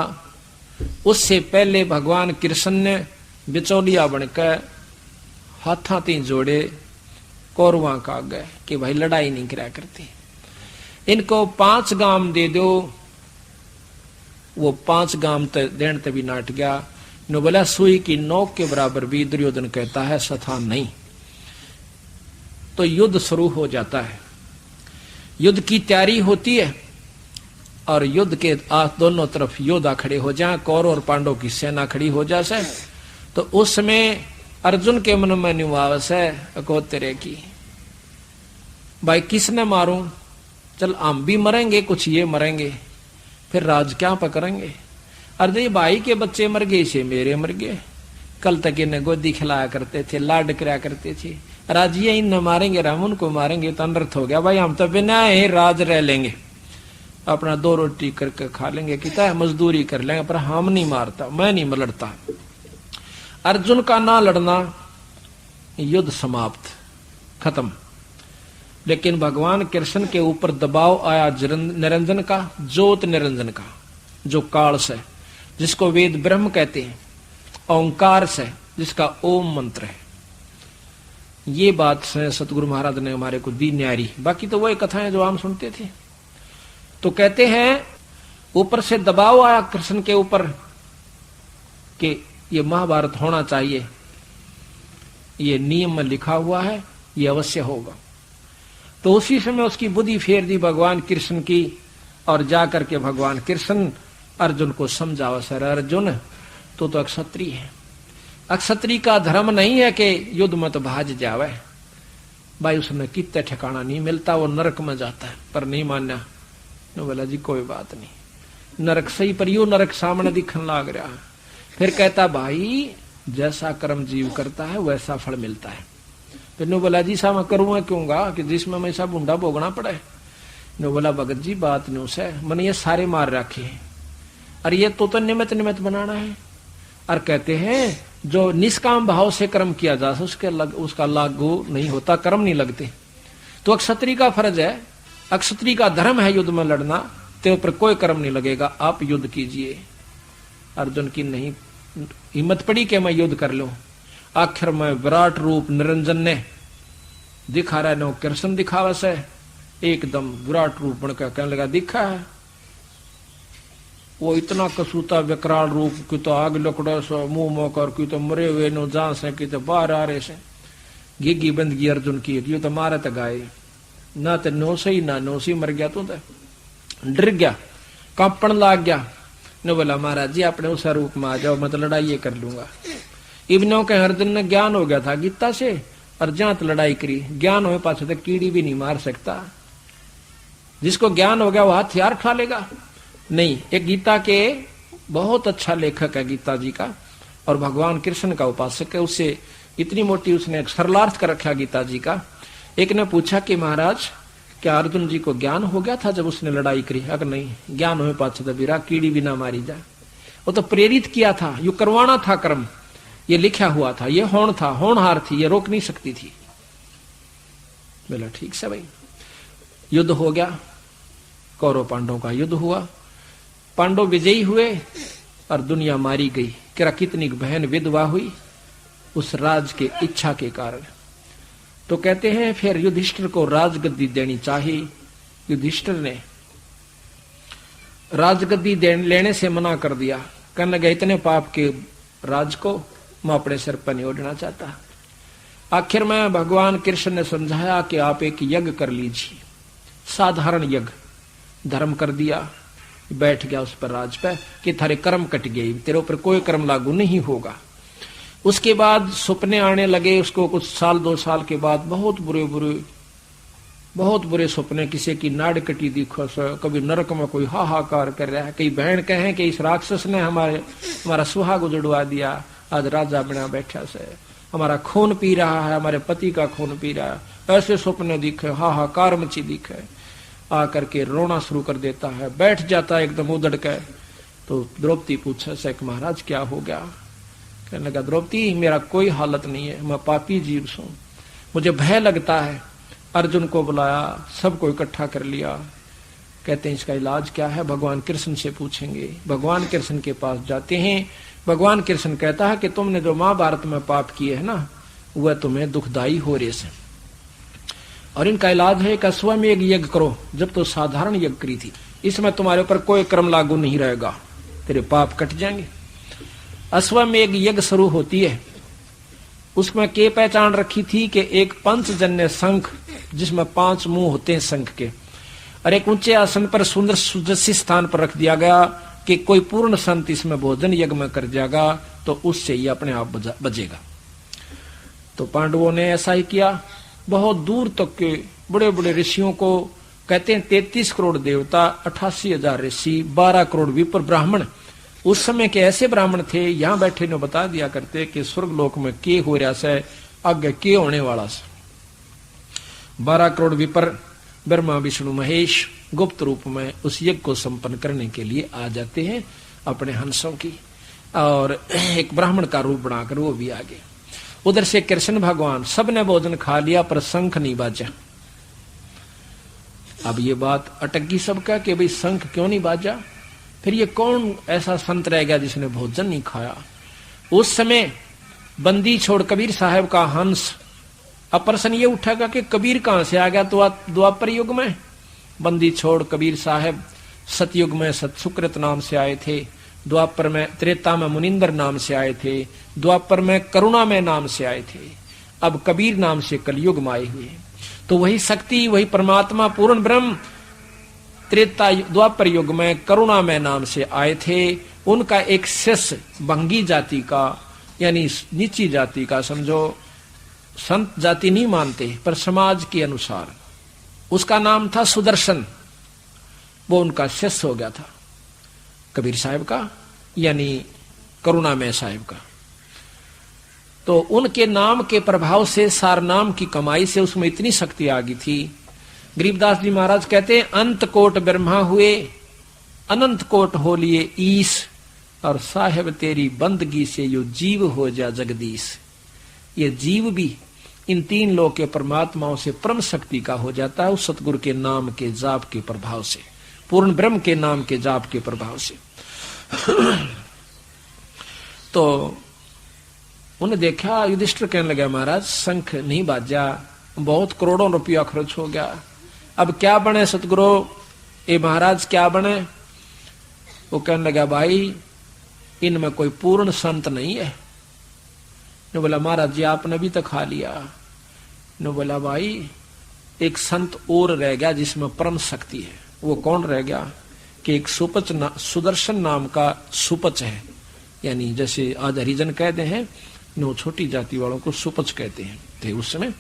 उससे पहले भगवान कृष्ण ने बिचौलिया बनकर हाथा तीन जोड़े कौरवां का गए कि भाई लड़ाई नहीं करा करती, इनको 5 गाम दे दो। वो 5 गाम देन तभी नाट गया। नो बोला सुई की नोक के बराबर भी दुर्योधन कहता है सथा नहीं। तो युद्ध शुरू हो जाता है, युद्ध की तैयारी होती है, और युद्ध के दोनों तरफ योद्धा खड़े हो जाए, कौरव और पांडव की सेना खड़ी हो जाए, तो उसमें अर्जुन के मन में निवास है अकोत्तरे की, भाई किसने मारूं, चल हम भी मरेंगे, कुछ ये मरेंगे, फिर राज क्या पकड़ेंगे। अरे भाई के बच्चे मर गए से मेरे मर गए, कल तक इन्हें गोदी खिलाया करते थे, लाड कराया करते थे, राज ये इन मारेंगे हम उनको मारेंगे, तो अनर्थ हो गया। भाई हम तो बिना ही राज रह लेंगे, अपना 2 रोटी करके खा लेंगे, कितना मजदूरी कर लेंगे, पर हम नहीं मारता, मैं नहीं लड़ता। अर्जुन का ना लड़ना, युद्ध समाप्त खत्म। लेकिन भगवान कृष्ण के ऊपर दबाव आया निरंजन का, ज्योत निरंजन का, जो काल से, जिसको वेद ब्रह्म कहते हैं, ओंकार से, जिसका ओम मंत्र है। ये बात से सतगुरु महाराज ने हमारे को दी न्यारी, बाकी तो वही कथाएं जो हम सुनते थे। तो कहते हैं ऊपर से दबाव आया कृष्ण के ऊपर कि ये महाभारत होना चाहिए, ये नियम में लिखा हुआ है, ये अवश्य होगा। तो उसी समय उसकी बुद्धि फेर दी भगवान कृष्ण की, और जाकर के भगवान कृष्ण अर्जुन को समझावा, सर अर्जुन तो अक्षत्रिय है, अक्षत्रिय का धर्म नहीं है कि युद्ध मत भाज जावे। भाई उसने कितने ठिकाना नहीं मिलता, वो नरक में जाता है, पर नहीं मान्या। नो बोला जी कोई बात नहीं, नरक सही पर यू नरक सामने दिखने लग रहा है। फिर कहता भाई जैसा कर्म जीव करता है वैसा फल मिलता है। फिर नो बोला जी सा मैं करूंगा क्योंगा कि जिसमें मैं सब बुंडा भोगना पड़े। नो बोला भगत जी बात न्यू से मैंने ये सारे मार रखे हैं, और ये तो निमित्त निमित्त बनाना है। और कहते हैं जो निष्काम भाव से कर्म किया जा उसका लागू नहीं होता, कर्म नहीं लगते। तो अक्षत्रिय का फर्ज है, अक्षत्रिय का धर्म है युद्ध में लड़ना, तेरे ऊपर कोई कर्म नहीं लगेगा, आप युद्ध कीजिए। अर्जुन की नहीं हिम्मत पड़ी कि मैं युद्ध कर लूं। आखिर में विराट रूप निरंजन ने दिखा रहा है, नो कृष्ण दिखावस है, एकदम विराट रूप बनकर कहने लगा दिखा है। वो इतना कसूता विकराल रूप की तो आग लकड़ा सो मुंह मोकर की तो मरे हुए नो जान से की तो बाहर आ रहे से गिगी बंदगी अर्जुन की, यू तो मारे तो गाय ना तो नौसी ना नौसी मर गया, तू तो डर गया, कांपन लाग गया। ने बोला महाराज जी अपने उस रूप में आ जाओ, मैं तो लड़ाई ये कर लूंगा। इब्नों के अर्जुन ने ज्ञान हो गया था गीता से, और जहां तो लड़ाई करी, ज्ञान हो पास तो कीड़ी भी नहीं मार सकता। जिसको ज्ञान हो गया वो हथियार उठा लेगा नहीं। एक गीता के बहुत अच्छा लेखक है गीता जी का, और भगवान कृष्ण का उपासक है, उससे इतनी मोटी उसने सरलार्थ कर रखा गीता जी का। एक ने पूछा कि महाराज क्या अर्जुन जी को ज्ञान हो गया था जब उसने लड़ाई करी? अगर नहीं ज्ञान हो पाछे तो बीरा कीड़ी भी ना मारी जाए। वो तो प्रेरित किया था, यू करवाना था कर्म, ये लिखा हुआ था, ये होण था, होनहार थी, ये रोक नहीं सकती थी। बोला ठीक से भाई। युद्ध हो गया, कौरव पांडवों का युद्ध हुआ, पांडव विजयी हुए और दुनिया मारी गई। क्या कितनी बहन विधवा हुई उस राज के इच्छा के कारण। तो कहते हैं फिर युधिष्ठिर को राजगद्दी देनी चाहिए। युधिष्ठिर ने राजगद्दी लेने से मना कर दिया। कहने लगे इतने पाप के राज को मैं अपने सिर पर नहीं ओढ़ना चाहता। आखिर में भगवान कृष्ण ने समझाया कि आप एक यज्ञ कर लीजिए, साधारण यज्ञ धर्म कर दिया। बैठ गया उस पर राज पे कि थारे कर्म कट गए, तेरे ऊपर कोई कर्म लागू नहीं होगा। उसके बाद सपने आने लगे उसको। कुछ साल 2 साल के बाद बहुत बुरे सपने। किसी की नाड़ कटी दिखो से, कभी नरक में कोई हाहाकार कर रहा है, कई बहन कहें कि इस राक्षस ने हमारा सुहाग उजड़वा दिया, आज राजा बना बैठा से, हमारा खून पी रहा है, हमारे पति का खून पी रहा है। ऐसे सपने दिखे, हाहाकार मची दिखे। आकर के रोना शुरू कर देता है, बैठ जाता है एकदम उधड़ कर। तो द्रौपदी पूछे से महाराज क्या हो गया? कहने लगा द्रौपदी मेरा कोई हालत नहीं है, मैं पापी जीव हूं, मुझे भय लगता है। अर्जुन को बुलाया, सबको इकट्ठा कर लिया। कहते हैं इसका इलाज क्या है? भगवान कृष्ण से पूछेंगे। भगवान कृष्ण के पास जाते हैं। भगवान कृष्ण कहता है कि तुमने जो महाभारत में पाप किए है ना, वह तुम्हें दुखदाई हो रहे से, और इनका इलाज है कि अश्वमेघ यज्ञ करो। जब तो साधारण यज्ञ करी थी, इसमें तुम्हारे ऊपर कोई कर्म लागू नहीं रहेगा, तेरे पाप कट जाएंगे। अश्वमेघ यज्ञ शुरू होती है, उसमें के पहचान रखी थी कि एक पंचजन्य शंख जिसमें 5 मुंह होते हैं शंख के, और एक ऊंचे आसन पर सुंदर सुदर्शी स्थान पर रख दिया गया कि कोई पूर्ण संत इसमें भोजन यज्ञ में कर जाएगा तो उससे ये अपने आप बचेगा। तो पांडवों ने ऐसा ही किया। बहुत दूर तक के बड़े बड़े ऋषियों को, कहते हैं 33 करोड़ देवता, 88,000 ऋषि, 12 करोड़ विप्र ब्राह्मण। उस समय के ऐसे ब्राह्मण थे, यहां बैठे ने बता दिया करते कि स्वर्गलोक में के हो रहा से, आगे के होने वाला से। 12 करोड़ विप्र ब्रह्मा विष्णु महेश गुप्त रूप में उस यज्ञ को संपन्न करने के लिए आ जाते हैं अपने हंसों की, और एक ब्राह्मण का रूप बनाकर वो भी आ गए। उधर से कृष्ण भगवान, सबने भोजन खा लिया पर शंख नहीं बाजा। अब ये बात अटक गई सबका कि भाई शंख क्यों नहीं बाजा? फिर ये कौन ऐसा संत रह गया जिसने भोजन नहीं खाया? उस समय बंदी छोड़ कबीर साहब का हंस। अब प्रश्न ये उठेगा कि कबीर कहां से आ गया? तो द्वापर युग में बंदी छोड़ कबीर साहब सतयुग में सतसुकृत नाम से आए थे, द्वापर में, त्रेता में मुनिंदर नाम से आए थे, द्वापर में करुणा में नाम से आए थे, अब कबीर नाम से कलयुग में आए हुए। तो वही शक्ति, वही परमात्मा पूर्ण ब्रह्म त्रेता द्वापर युग में करुणा में नाम से आए थे। उनका एक शिष्य भंगी जाति का, यानी नीची जाति का, समझो संत जाति नहीं मानते पर समाज के अनुसार, उसका नाम था सुदर्शन। वो उनका शिष्य हो गया था कबीर साहब का, यानी करुणामय साहब का। तो उनके नाम के प्रभाव से, सार नाम की कमाई से उसमें इतनी शक्ति आ गई थी। गरीबदास जी महाराज कहते हैं अंत कोट ब्रह्मा हुए, अनंत कोट हो लिए ईश, और साहेब तेरी बंदगी से यो जीव हो जा जगदीश। ये जीव भी इन 3 लोक के परमात्माओं से परम शक्ति का हो जाता है उस सतगुरु के नाम के जाप के प्रभाव से, पूर्ण ब्रह्म के नाम के जाप के प्रभाव से। तो उन्हें देखा, युधिष्ठिर कहने लगा महाराज शंख नहीं बाजा, बहुत करोड़ों रुपया खर्च हो गया, अब क्या बने सतगुरु? ए महाराज क्या बने? वो कहने लगा भाई इनमें कोई पूर्ण संत नहीं है। ने बोला महाराज जी आपने भी तो खा लिया। ने बोला भाई एक संत और रह गया जिसमें परम शक्ति है। वो कौन रह गया? कि एक सुपच सुदर्शन नाम का सुपच है, यानी जैसे आज हरिजन कहते हैं, नो छोटी जाति वालों को सुपच कहते हैं थे उस समय।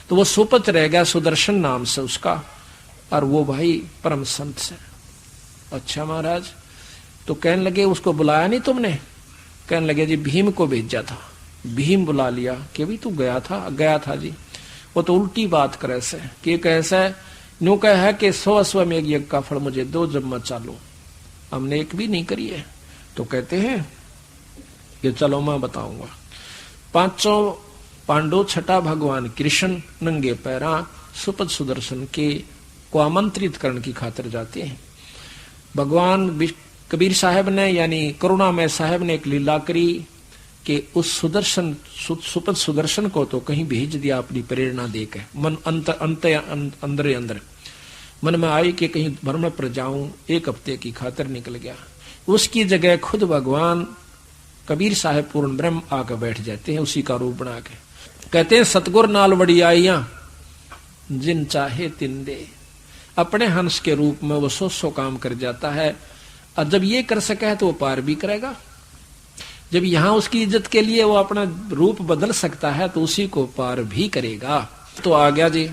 तो वो सुपच रह गया सुदर्शन नाम से उसका, और वो भाई परम संत से। अच्छा महाराज, तो कहने लगे उसको बुलाया नहीं तुमने? कहने लगे जी भीम को भेजा था, भीम बुला लिया। कि भी तू गया था? गया था जी। वो तो उल्टी बात करे से कि कैसा न्यू कह है कि 100 अश्वमेघ यज्ञ का फल मुझे 2 जब मत चालू, हमने एक भी नहीं करी है। तो कहते हैं कि चलो मैं बताऊंगा। 5 पांडव, 6 भगवान कृष्ण नंगे पैरा सुपद सुदर्शन के को आमंत्रित करने की खातिर जाते हैं। भगवान कबीर साहब ने, यानी करुणामय साहब ने एक लीला करी कि उस सुदर्शन सुपद सुदर्शन को तो कहीं भेज दिया अपनी प्रेरणा देकर, मन अंदर अंदर मन में आई कि कहीं भ्रमण पर जाऊं, 1 हफ्ते की खातिर निकल गया। उसकी जगह खुद भगवान कबीर साहब पूर्ण ब्रह्म आकर बैठ जाते हैं उसी का रूप बना के। कहते हैं सतगुर नाल बड़ी आइया जिन चाहे तिन दे। अपने हंस के रूप में वो 100 काम कर जाता है, और जब ये कर सका है तो वो पार भी करेगा। जब यहां उसकी इज्जत के लिए वो अपना रूप बदल सकता है तो उसी को पार भी करेगा। तो आ गया जी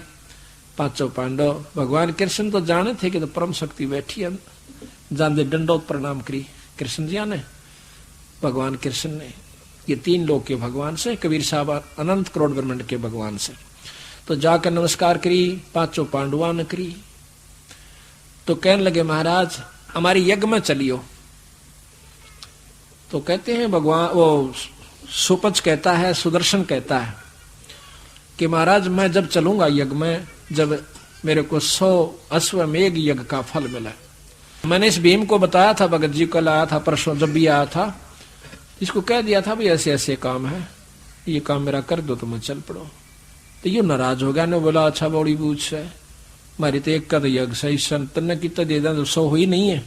5 पांडव। भगवान कृष्ण तो जाने थे कि तो परम शक्ति बैठी है, जान दंडोत प्रणाम करी कृष्ण जी ने। भगवान कृष्ण ने ये 3 लोग के भगवान से, कबीर साहब अनंत करोड़ ब्रह्मांड के भगवान से, तो जाकर नमस्कार करी। 5 पांडवा ने करी तो कहने लगे महाराज हमारी यज्ञ में चलियो। तो कहते हैं भगवान, वो सुपच कहता है, सुदर्शन कहता है कि महाराज मैं जब चलूंगा यज्ञ में, जब मेरे को 100 अश्वमेघ यज्ञ का फल मिला। मैंने इस भीम को बताया था, भगत जी कल आया था, परसों जब भी आया था, इसको कह दिया था भाई ऐसे ऐसे काम है, ये काम मेरा कर दो तो मैं चल पड़ो। तो ये नाराज हो गया ने बोला अच्छा बड़ी बूझ है, मारी तो एक का तो यज्ञ सही संतन ने कितना दे दा तो 100 हुई नहीं है।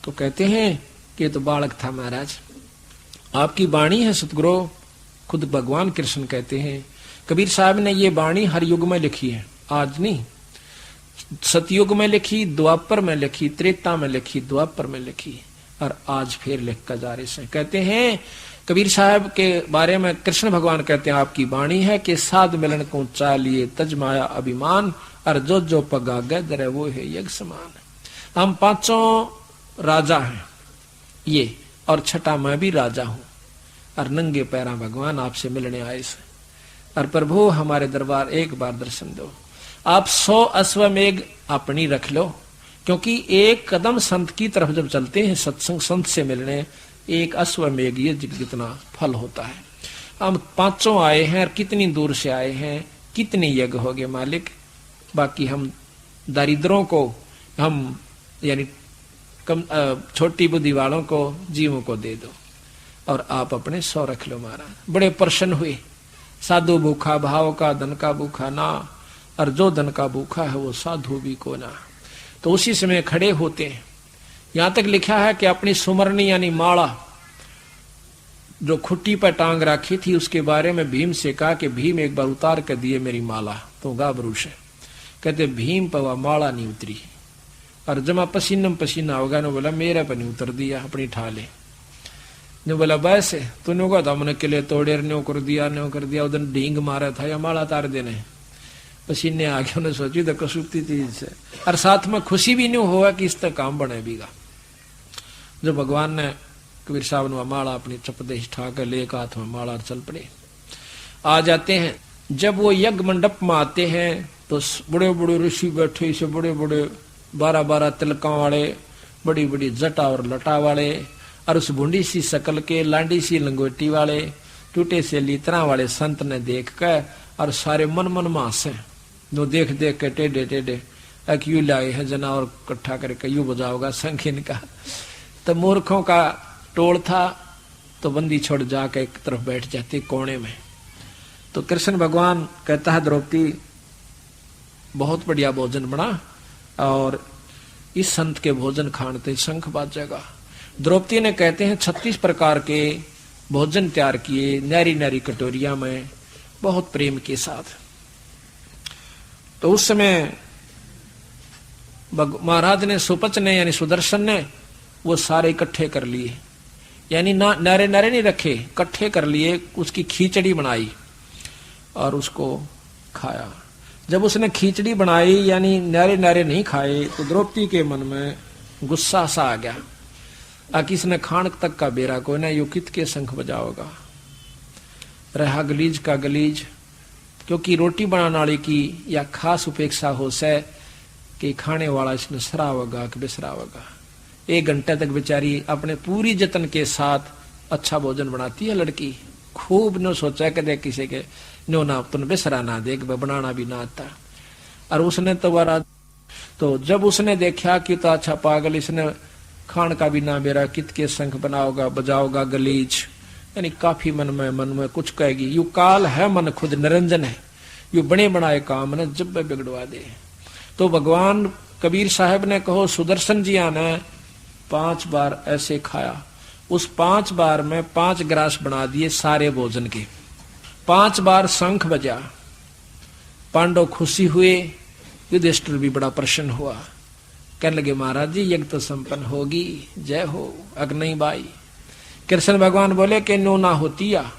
तो कहते हैं कि ये तो बालक था महाराज, आपकी वाणी है सतगुरु। खुद भगवान कृष्ण कहते हैं कबीर साहब ने ये वाणी हर युग में लिखी है, आज नहीं। सतयुग में लिखी, द्वापर में लिखी, त्रेता में लिखी, द्वापर में लिखी, और आज फिर लिख कर जा रहे हैं। कहते हैं कबीर साहब के बारे में कृष्ण भगवान कहते हैं आपकी वाणी है कि साध मिलन को चालिए तजमाया अभिमान, और जो पगा गदर वो है यज्ञ समान। हम 5 राजा हैं ये, और 6ठा मैं भी राजा हूं, और नंगे पैरा भगवान आपसे मिलने आए से। और प्रभु हमारे दरबार एक बार दर्शन दो। आप 100 अश्वमेघ अपनी रख लो, क्योंकि एक कदम संत की तरफ जब चलते हैं सत्संग संत से मिलने, एक अश्वमेघ ये जितना फल होता है। हम 5 आए हैं और कितनी दूर से आए हैं, कितने यज्ञ हो गए मालिक। बाकी हम दरिद्रों को, हम यानी कम छोटी बुद्धि वालों को, जीवों को दे दो, और आप अपने 100 रख लो महाराज। बड़े प्रसन्न हुए। साधु भूखा भाव का, धन का भूखा ना, और जो धन का भूखा है वो साधु भी को ना। तो उसी समय खड़े होते हैं। यहां तक लिखा है कि अपनी सुमरनी यानी माला जो खुट्टी पर टांग रखी थी, उसके बारे में भीम से कहा कि भीम एक बार उतार कर दिए मेरी माला, तो गाबरूश है। कहते भीम पर वह माला नहीं उतरी, और जमा पसीनम पसीना होगा ने बोला मेरे पर नहीं उतर दिया, अपनी ठाले ने बोला बस तूने कहा था हमने किले तोड़े, न्यो कर दिया उधर ढींग मारा था या माला तार देने। पसीने आ गए, उन्हें सोची तो कसूती चीज से, और साथ में खुशी भी नहीं हुआ कि इस तक काम बने बीगा। जो भगवान ने कबीर साहब ने माला अपनी चपदेश ठाकर ले हाथ में माला चल पड़े। आ जाते हैं, जब वो यज्ञ मंडप में आते हैं तो बड़े बड़े ऋषि बैठे, इसे बड़े बड़े 12-12 तिलका वाले, बड़ी बड़ी जटा और लटा वाले, और उस बूंदी सी शकल के, लांडी सी लंगोटी वाले, टूटे से लीतरा वाले संत ने देख कर और सारे मन मन मास है जो देख देख के टेढ़े टेढ़े क्यों लाए हैं जना, और इकट्ठा करके यू बजाओगा संख इनका। तो मूर्खों का टोल था, तो बंदी छोड़ जाकर एक तरफ बैठ जाते कोने में। तो कृष्ण भगवान कहता है द्रौपदी बहुत बढ़िया भोजन बना, और इस संत के भोजन खाने शंख बाजेगा। द्रौपदी ने कहते हैं 36 प्रकार के भोजन तैयार किए, नारी नारी कटोरिया में, बहुत प्रेम के साथ। तो उस समय महाराज ने, सुपच ने यानी सुदर्शन ने वो सारे इकट्ठे कर लिए, यानी नारे नारे नहीं रखे, इकट्ठे कर लिए, उसकी खिचड़ी बनाई और उसको खाया। जब उसने खिचड़ी बनाई यानी नारे नारे नहीं खाए, तो द्रौपदी के मन में गुस्सा सा आ गया, किसने खान तक का बेरा कोई ना, यो कित के शंख बजाओगा, रहा गलीज का गलीज। क्योंकि रोटी बनाने वाले की या खास उपेक्षा हो से कि खाने वाला इसने सरावगा कि बिसरावगा। 1 घंटे तक बेचारी अपने पूरी जतन के साथ अच्छा भोजन बनाती है लड़की, खूब न सोचा कि देख किसी के नो ना तुम बिसरा ना देख, बनाना भी ना आता। और उसने तो वारा, तो जब उसने देखा कि तो अच्छा पागल, इसने खान का भी ना मेरा, कित के शंख बनाओगा बजाओगा गलीज, यानी काफी मन में कुछ कहेगी। यू काल है मन खुद निरंजन है, यू बने बनाए काम ने जब बिगड़वा दे। तो भगवान कबीर साहब ने कहो सुदर्शन जी ने 5 बार ऐसे खाया, उस 5 बार में 5 ग्रास बना दिए सारे भोजन के। 5 बार शंख बजा, पांडव खुशी हुए, युधिष्ठिर भी बड़ा प्रसन्न हुआ। कहने लगे महाराज जी यज्ञ तो संपन्न होगी, जय हो अग्नि बाई। कृष्ण भगवान बोले कि नो ना होती या,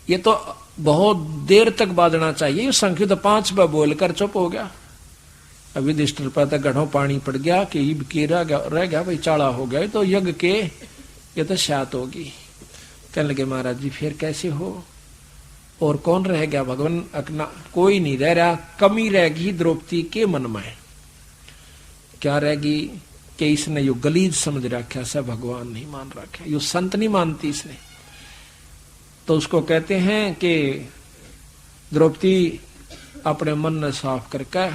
ये तो बहुत देर तक बाजना चाहिए, शंख तो 5 बार बोलकर चुप हो गया। अब युधिष्ठिर पर तो गढ़ों पानी पड़ गया कि ईब के रह गया भाई, चाड़ा हो गया तो यज्ञ के ये तो शात होगी। कहने लगे महाराज जी फिर कैसे हो, और कौन रह गया भगवान अकना, कोई नहीं रह रहा, कमी रहेगी द्रौपदी के मन में। क्या रहेगी कि इसने यो गलीज समझ रखा, सब भगवान नहीं मान रखा, यो संत नहीं मानती इसने। तो उसको कहते हैं कि द्रौपदी अपने मन ने साफ करके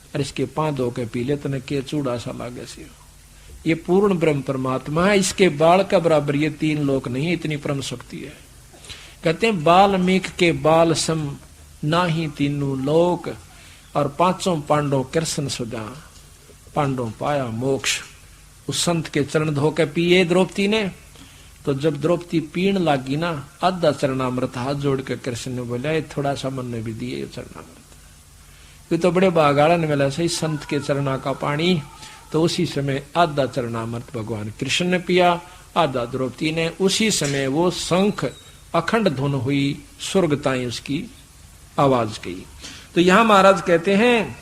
और इसके पांव धो के पी ले, तने के चूड़ा सा लागे सी। ये पूर्ण ब्रह्म परमात्मा है, इसके बाल का बराबर ये 3 लोक नहीं है, इतनी परम शक्ति है। कहते हैं बाल्मीक के बाल सम ना ही 3 लोक, और 5 पांडव कृष्ण सुजा, पांडव पाया मोक्ष। उस संत के चरण धो के पिए द्रौपदी ने। तो जब द्रौपदी पीण लागी ना, आधा चरणामृत हाथ जोड़ के कृष्ण ने बोला थोड़ा सा मन ने भी दिए चरणामृत। ये तो बड़े बागाड़न मिला सही संत के चरणा का पानी। तो उसी समय आधा चरणामृत भगवान कृष्ण ने पिया, आधा द्रौपदी ने। उसी समय वो शंख अखंड धुन हुई, स्वर्ग ताई उसकी आवाज गई। तो यहां महाराज कहते हैं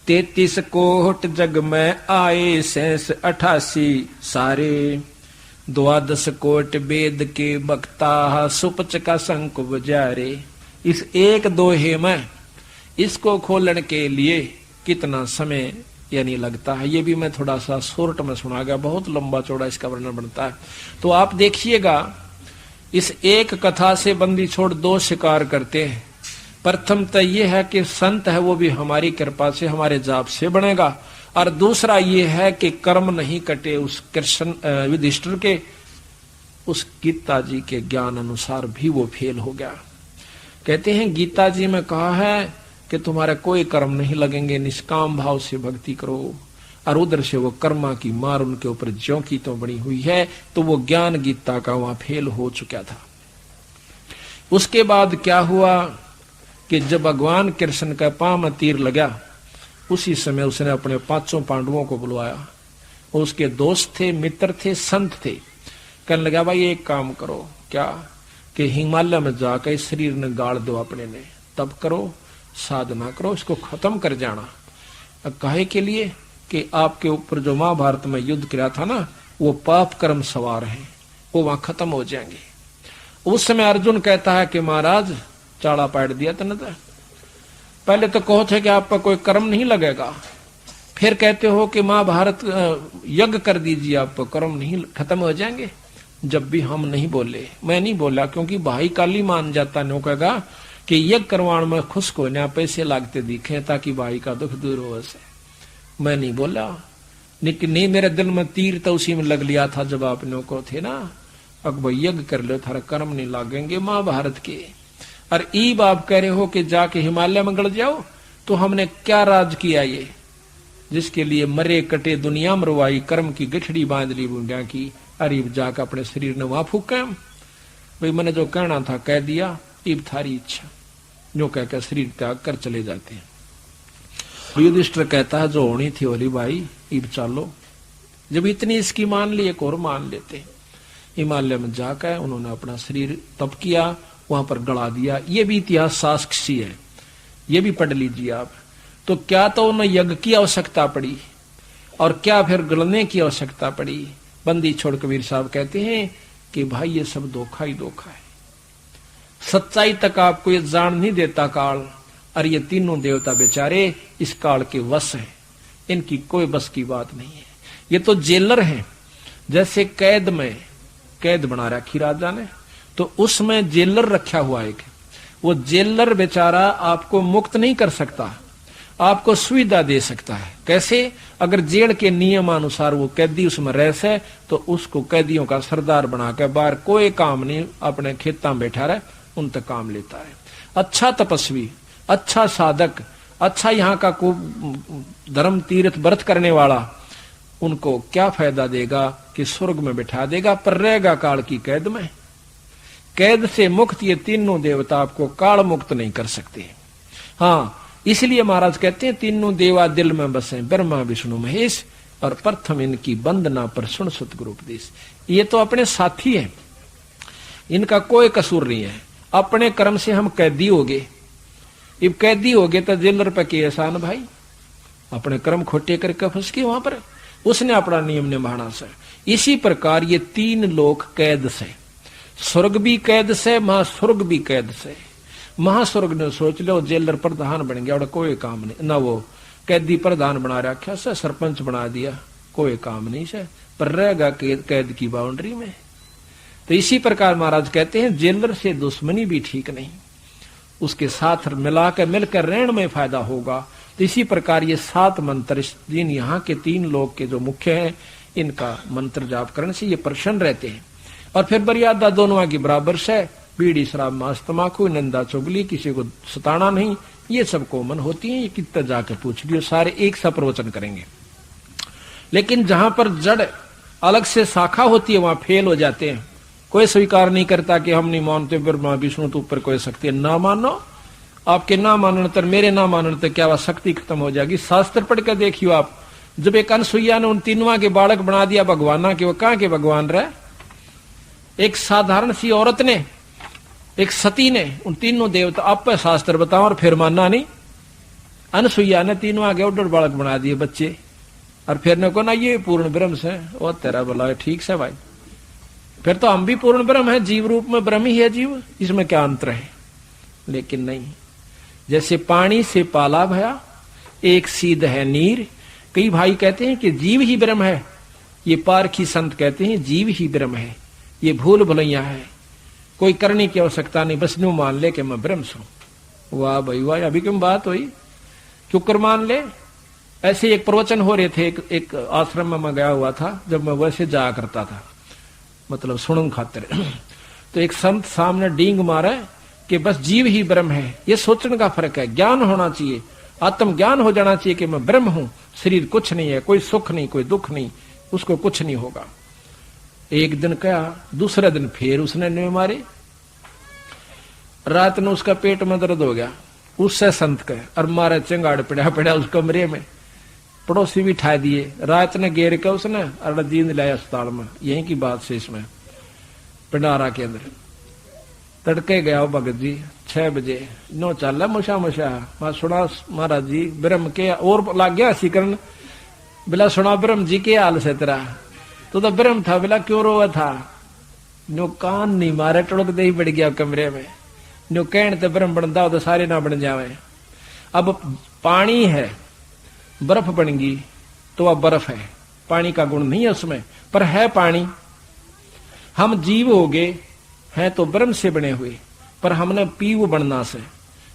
33 कोट जग में आए, शेष 88 सारे, 12 कोट वेद के वक्ता, सुपच का शंख बजारे। इस 1 दोहे में इसको खोलने के लिए कितना समय यानी लगता है, ये भी मैं थोड़ा सा शॉर्ट में सुना गया, बहुत लंबा चौड़ा इसका वर्णन बनता है। तो आप देखिएगा इस एक कथा से बंदी छोड़ 2 शिकार करते हैं। प्रथम तो ये है कि संत है वो भी हमारी कृपा से, हमारे जाप से बनेगा, और दूसरा ये है कि कर्म नहीं कटे उस कृष्ण युधिष्ठिर के, उस गीता जी के ज्ञान अनुसार भी वो फेल हो गया। कहते हैं गीता जी में कहा है कि तुम्हारे कोई कर्म नहीं लगेंगे, निष्काम भाव से भक्ति करो, और उधर से वो कर्मा की मार उनके ऊपर ज्यों की तो बनी हुई है। तो वो ज्ञान गीता का वहां फेल हो चुका था। उसके बाद क्या हुआ कि जब भगवान कृष्ण का पांव में तीर लगा, उसी समय उसने अपने 5 पांडवों को बुलवाया। उसके दोस्त थे, मित्र थे, संत थे। कहने लगा भाई एक काम करो, क्या कि हिमालय में जाकर शरीर ने गाड़ दो अपने ने, तब करो, साधना करो, इसको खत्म कर जाना। काहे के लिए कि आपके ऊपर जो महाभारत में युद्ध किया था ना, वो पाप कर्म सवार हैं, वो वहां खत्म हो जाएंगे। उस समय अर्जुन कहता है कि महाराज चाड़ा पाट दिया तने तो पहले तो कहो थे कि आप पर कोई कर्म नहीं लगेगा, फिर कहते हो कि महाभारत यज्ञ कर दीजिए, आप पर कर्म नहीं खत्म हो जाएंगे। जब भी हम नहीं बोले, मैं नहीं बोला, क्योंकि भाई काली मान जाता नो कहेगा कि यज्ञ करवाण में खुश को ना पैसे लागते दिखे ताकि भाई का दुख दूर हो से। मैं नहीं बोला, लेकिन नहीं मेरे दिल में तीर तो उसी में लग लिया था जब आप लोगों को थे ना, अब भाई यज्ञ कर लो, थारा कर्म नहीं लागेंगे महाभारत के। और ईब आप कह रहे हो कि जाके हिमालय में गड़ जाओ, तो हमने क्या राज किया ये, जिसके लिए मरे कटे दुनिया मरवाई, कर्म की गठड़ी बांध ली बुंडिया की, अरे जाकर अपने शरीर ने वहां फूका। भाई मैंने जो कहना था कह दिया, ईब थारी इच्छा, जो कहकर शरीर त्याग कर चले जाते हैं। युधिष्ठिर कहता है जो होनी थी होली भाई, ईब चालो। जब इतनी इसकी मान ली, एक और मान लेते। हिमालय में जाकर उन्होंने अपना शरीर तप किया, वहां पर गड़ा दिया। ये भी इतिहास साक्षी है, ये भी पढ़ लीजिए आप। तो क्या तो उन्हें यज्ञ की आवश्यकता पड़ी, और क्या फिर गलने की आवश्यकता पड़ी। बंदी छोड़ कबीर साहब कहते हैं कि भाई ये सब धोखा ही धोखा है, सच्चाई तक आपको ये जान नहीं देता काल। और ये तीनों देवता बेचारे इस काल के वश हैं, इनकी कोई बस की बात नहीं है। ये तो जेलर हैं, जैसे कैद में कैद बना रखी राजा ने, तो उसमें जेलर रखा हुआ एक, वो जेलर बेचारा आपको मुक्त नहीं कर सकता, आपको सुविधा दे सकता है। कैसे? अगर जेल के नियमानुसार वो कैदी उसमें रह से, तो उसको कैदियों का सरदार बनाकर बाहर कोई काम नहीं, अपने खेता में बैठा रहे, उन तक काम लेता है। अच्छा तपस्वी, अच्छा साधक, अच्छा यहाँ का को धर्म तीर्थ व्रत करने वाला उनको क्या फायदा देगा कि स्वर्ग में बिठा देगा, पर रहेगा काल की कैद में। कैद से मुक्त ये तीनों देवता आपको काल मुक्त नहीं कर सकते। हाँ, इसलिए महाराज कहते हैं तीनों देवा दिल में बसे, ब्रह्मा विष्णु महेश, और प्रथम इनकी वंदना पर सुन सतगुरु उपदेश। ये तो अपने साथी हैं, इनका कोई कसूर नहीं है। अपने कर्म से हम कैदी हो गए। अब कैदी हो गए तो जेलर पे के एहसान भाई, अपने कर्म खोटे करके फंस गए वहां पर, उसने अपना नियम निभाना से। इसी प्रकार ये तीन लोक कैद से, स्वर्ग भी कैद से, महास्वर्ग भी कैद से। महास्वर्ग ने सोच लो जेलर प्रधान बन गया और कोई काम नहीं ना, वो कैदी प्रधान बना रखा से, सरपंच बना दिया, कोई काम नहीं से, पर रहेगा कैद की बाउंड्री में। तो इसी प्रकार महाराज कहते हैं जेलर से दुश्मनी भी ठीक नहीं, उसके साथ मिलकर रहने में फायदा होगा। तो इसी प्रकार ये 7 मंत्र जिन यहाँ के 3 लोग के जो मुख्य हैं, इनका मंत्र जाप करने से ये प्रसन्न रहते हैं। और फिर मर्यादा दोनों की बराबर से, बीड़ी शराब मांस तमाकू निंदा चुगली, किसी को सताना नहीं, ये सब कॉमन होती है। ये कितना जाके पूछ लियो, सारे एक सा प्रवचन करेंगे। लेकिन जहां पर जड़ अलग से शाखा होती है वहां फेल हो जाते हैं। कोई स्वीकार नहीं करता कि हम नहीं मानते ब्रह्मा विष्णु तो ऊपर कोई शक्ति है। ना मानो, आपके ना मानने तर मेरे ना मानने तर क्या वह शक्ति खत्म हो जाएगी। शास्त्र पढ़ कर देखियो आप, जब एक अनसुईया ने उन तीनों के बालक बना दिया भगवाना के, वो कहां के भगवान रहे। एक साधारण सी औरत ने, एक सती ने उन तीनों देवता, आप पे शास्त्र बताओ और फिर मानना नहीं। अनसुईया ने तीनों आगे उड़ बालक बना दिए बच्चे, और फिर ने को ना ये पूर्ण ब्रह्म से, वो तेरा बोला ठीक से भाई, फिर तो हम भी पूर्ण ब्रह्म है, जीव रूप में ब्रह्म ही है जीव, इसमें क्या अंतर है। लेकिन नहीं, जैसे पानी से पाला भया एक सीध है नीर। कई भाई कहते हैं कि जीव ही ब्रह्म है, ये पारखी संत कहते हैं जीव ही ब्रह्म है, ये भूल भुलैया है, कोई करने की आवश्यकता नहीं, बस न्यू मान ले कि मैं ब्रह्म हूं। वाह भाई वाह, अभी क्यों बात हुई, क्यों कर मान ले। ऐसे एक प्रवचन हो रहे थे, एक आश्रम में मैं गया हुआ था, जब मैं वैसे जाया करता था, मतलब सुनूं खातिर। तो एक संत सामने डींग मारे कि बस जीव ही ब्रह्म है। ये सोचने का फर्क है, ज्ञान होना चाहिए, आत्म ज्ञान हो जाना चाहिए कि मैं ब्रह्म हूं, शरीर कुछ नहीं है, कोई सुख नहीं, कोई दुख नहीं, उसको कुछ नहीं होगा। एक दिन कहा, दूसरे दिन फिर उसने न्यू मारे, रात में उसका पेट में दर्द हो गया, उससे संत कहे और मारे चिंगाड़ पड़ा उस कमरे में, पड़ोसी भी ठा दिए, रात ने घेर के उसने और जींद लाया अस्पताल में। यहीं की बात से इसमें पिंडारा के अंदर तड़के गया भगत जी 6 बजे, नो चल मुशा मैं सुना महाराज जी ब्रह्म के, और लाग गया सीकरण, बिला सुना ब्रह्म जी के हाल से तेरा, तो ब्रह्म था, बिला क्यों रोवा था। नो कान नहीं मारे, टुड़क दे ही बढ़ गया कमरे में। नो कहने तो ब्रह्म बनता हो तो सारे ना बन जावे। अब पानी है, बर्फ बन गई तो वह बर्फ है, पानी का गुण नहीं है उसमें, पर है पानी। हम जीव हो गए हैं तो ब्रह्म से बने हुए, पर हमने पीव बनना से,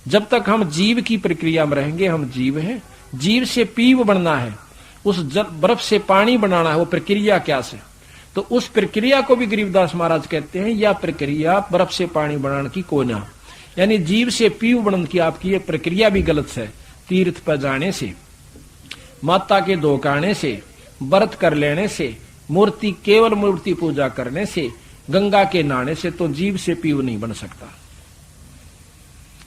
जब तक हम जीव की प्रक्रिया में रहेंगे हम जीव हैं, जीव से पीव बनना है, उस बर्फ से पानी बनाना है, वो प्रक्रिया क्या से। तो उस प्रक्रिया को भी गरीबदास महाराज कहते हैं, या प्रक्रिया बर्फ से पानी बनाने की कोई ना, यानी जीव से पीव बनने की आपकी ये प्रक्रिया भी गलत है। तीर्थ पर जाने से, माता के धोकाने से, व्रत कर लेने से, मूर्ति केवल मूर्ति पूजा करने से, गंगा के नहाने से तो जीव से पीव नहीं बन सकता।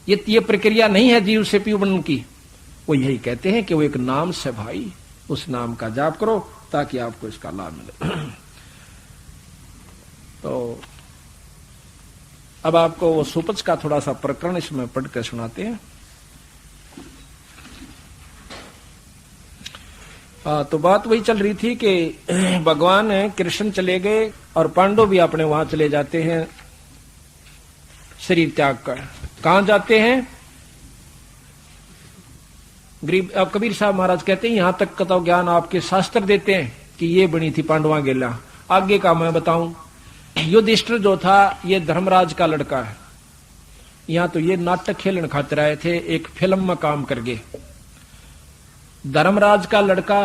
ये प्रक्रिया नहीं है जीव से पीव बनने की। वो यही कहते हैं कि वो एक नाम से भाई, उस नाम का जाप करो ताकि आपको इसका लाभ मिले। तो अब आपको वो सुपच का थोड़ा सा प्रकरण इसमें पढ़ कर सुनाते हैं। तो बात वही चल रही थी कि भगवान कृष्ण चले गए और पांडव भी अपने वहां चले जाते हैं शरीर त्याग कर। कहां जाते हैं? गरीब। अब कबीर साहब महाराज कहते हैं यहां तक का तो ज्ञान आपके शास्त्र देते हैं कि ये बनी थी पांडवा गेला। आगे का मैं बताऊं, युधिष्ठिर जो था ये धर्मराज का लड़का है। यहां तो ये नाटक खेलन खातिर आए थे, एक फिल्म में काम कर गए। धर्मराज का लड़का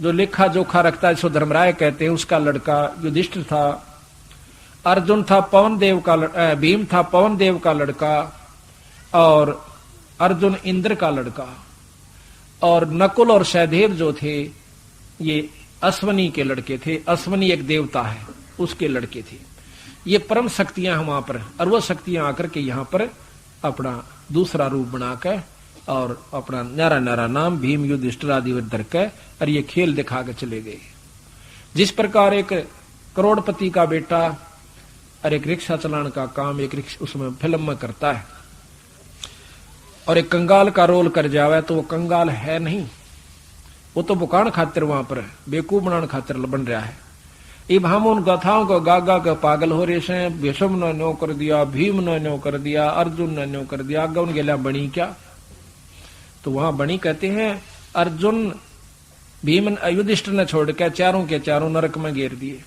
जो लेखा जोखा रखता है, इसको धर्मराय कहते हैं, उसका लड़का युधिष्ठिर था। अर्जुन था पवन देव का, भीम था पवन देव का लड़का, और अर्जुन इंद्र का लड़का। और नकुल और सहदेव जो थे ये अश्वनी के लड़के थे। अश्वनी एक देवता है, उसके लड़के थे। ये परम शक्तियां हैं वहां पर, और वो शक्तियां आकर के यहाँ पर अपना दूसरा रूप बनाकर और अपना न्यारा न्यारा नाम भीम युधिष्ठिर आदि धर के और ये खेल दिखा के चले गए। जिस प्रकार एक करोड़पति का बेटा और एक रिक्शा चलाने का काम एक रिक्शा उसमें फिल्म में करता है, और एक कंगाल का रोल कर जावे तो वो कंगाल है नहीं, वो तो बुकान खातिर वहां पर बेवकूफ बनाने खातिर बन रहा है। अब हम उन गाथाओं को गा गा के पागल हो रहे हैं। भीष्म ने न्यो कर दिया, भीम ने न्यो कर दिया, अर्जुन ने न्यो कर दिया, आगे उन गेला बनी क्या? तो वहां बनी कहते हैं अर्जुन भीम युधिष्ठिर ने छोड़ के चारों के चारों नरक में घेर दिए।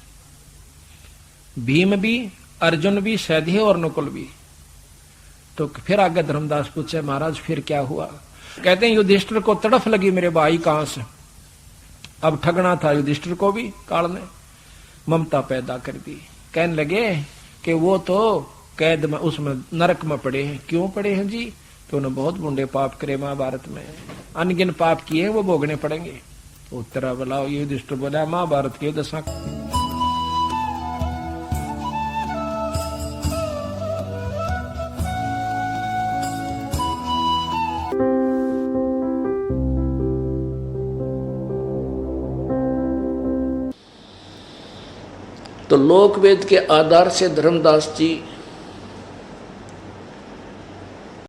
भीम भी, अर्जुन भी, सहदेव और नकुल भी। तो फिर आगे धर्मदास पूछे महाराज फिर क्या हुआ? कहते हैं युधिष्ठिर को तड़फ लगी मेरे भाई कहां से। अब ठगना था युधिष्ठिर को भी, काल ने ममता पैदा कर दी। कहने लगे कि वो तो कैद में उसमें नरक में पड़े हैं। क्यों पड़े हैं जी? तो उन्होंने बहुत बुंडे पाप करे महाभारत में, अनगिन पाप किए हैं, वो भोगने पड़ेंगे। तो उत्तरा बोला युधिष्ठिर बोला महाभारत के दशा तो लोकवेद के आधार से धर्मदास जी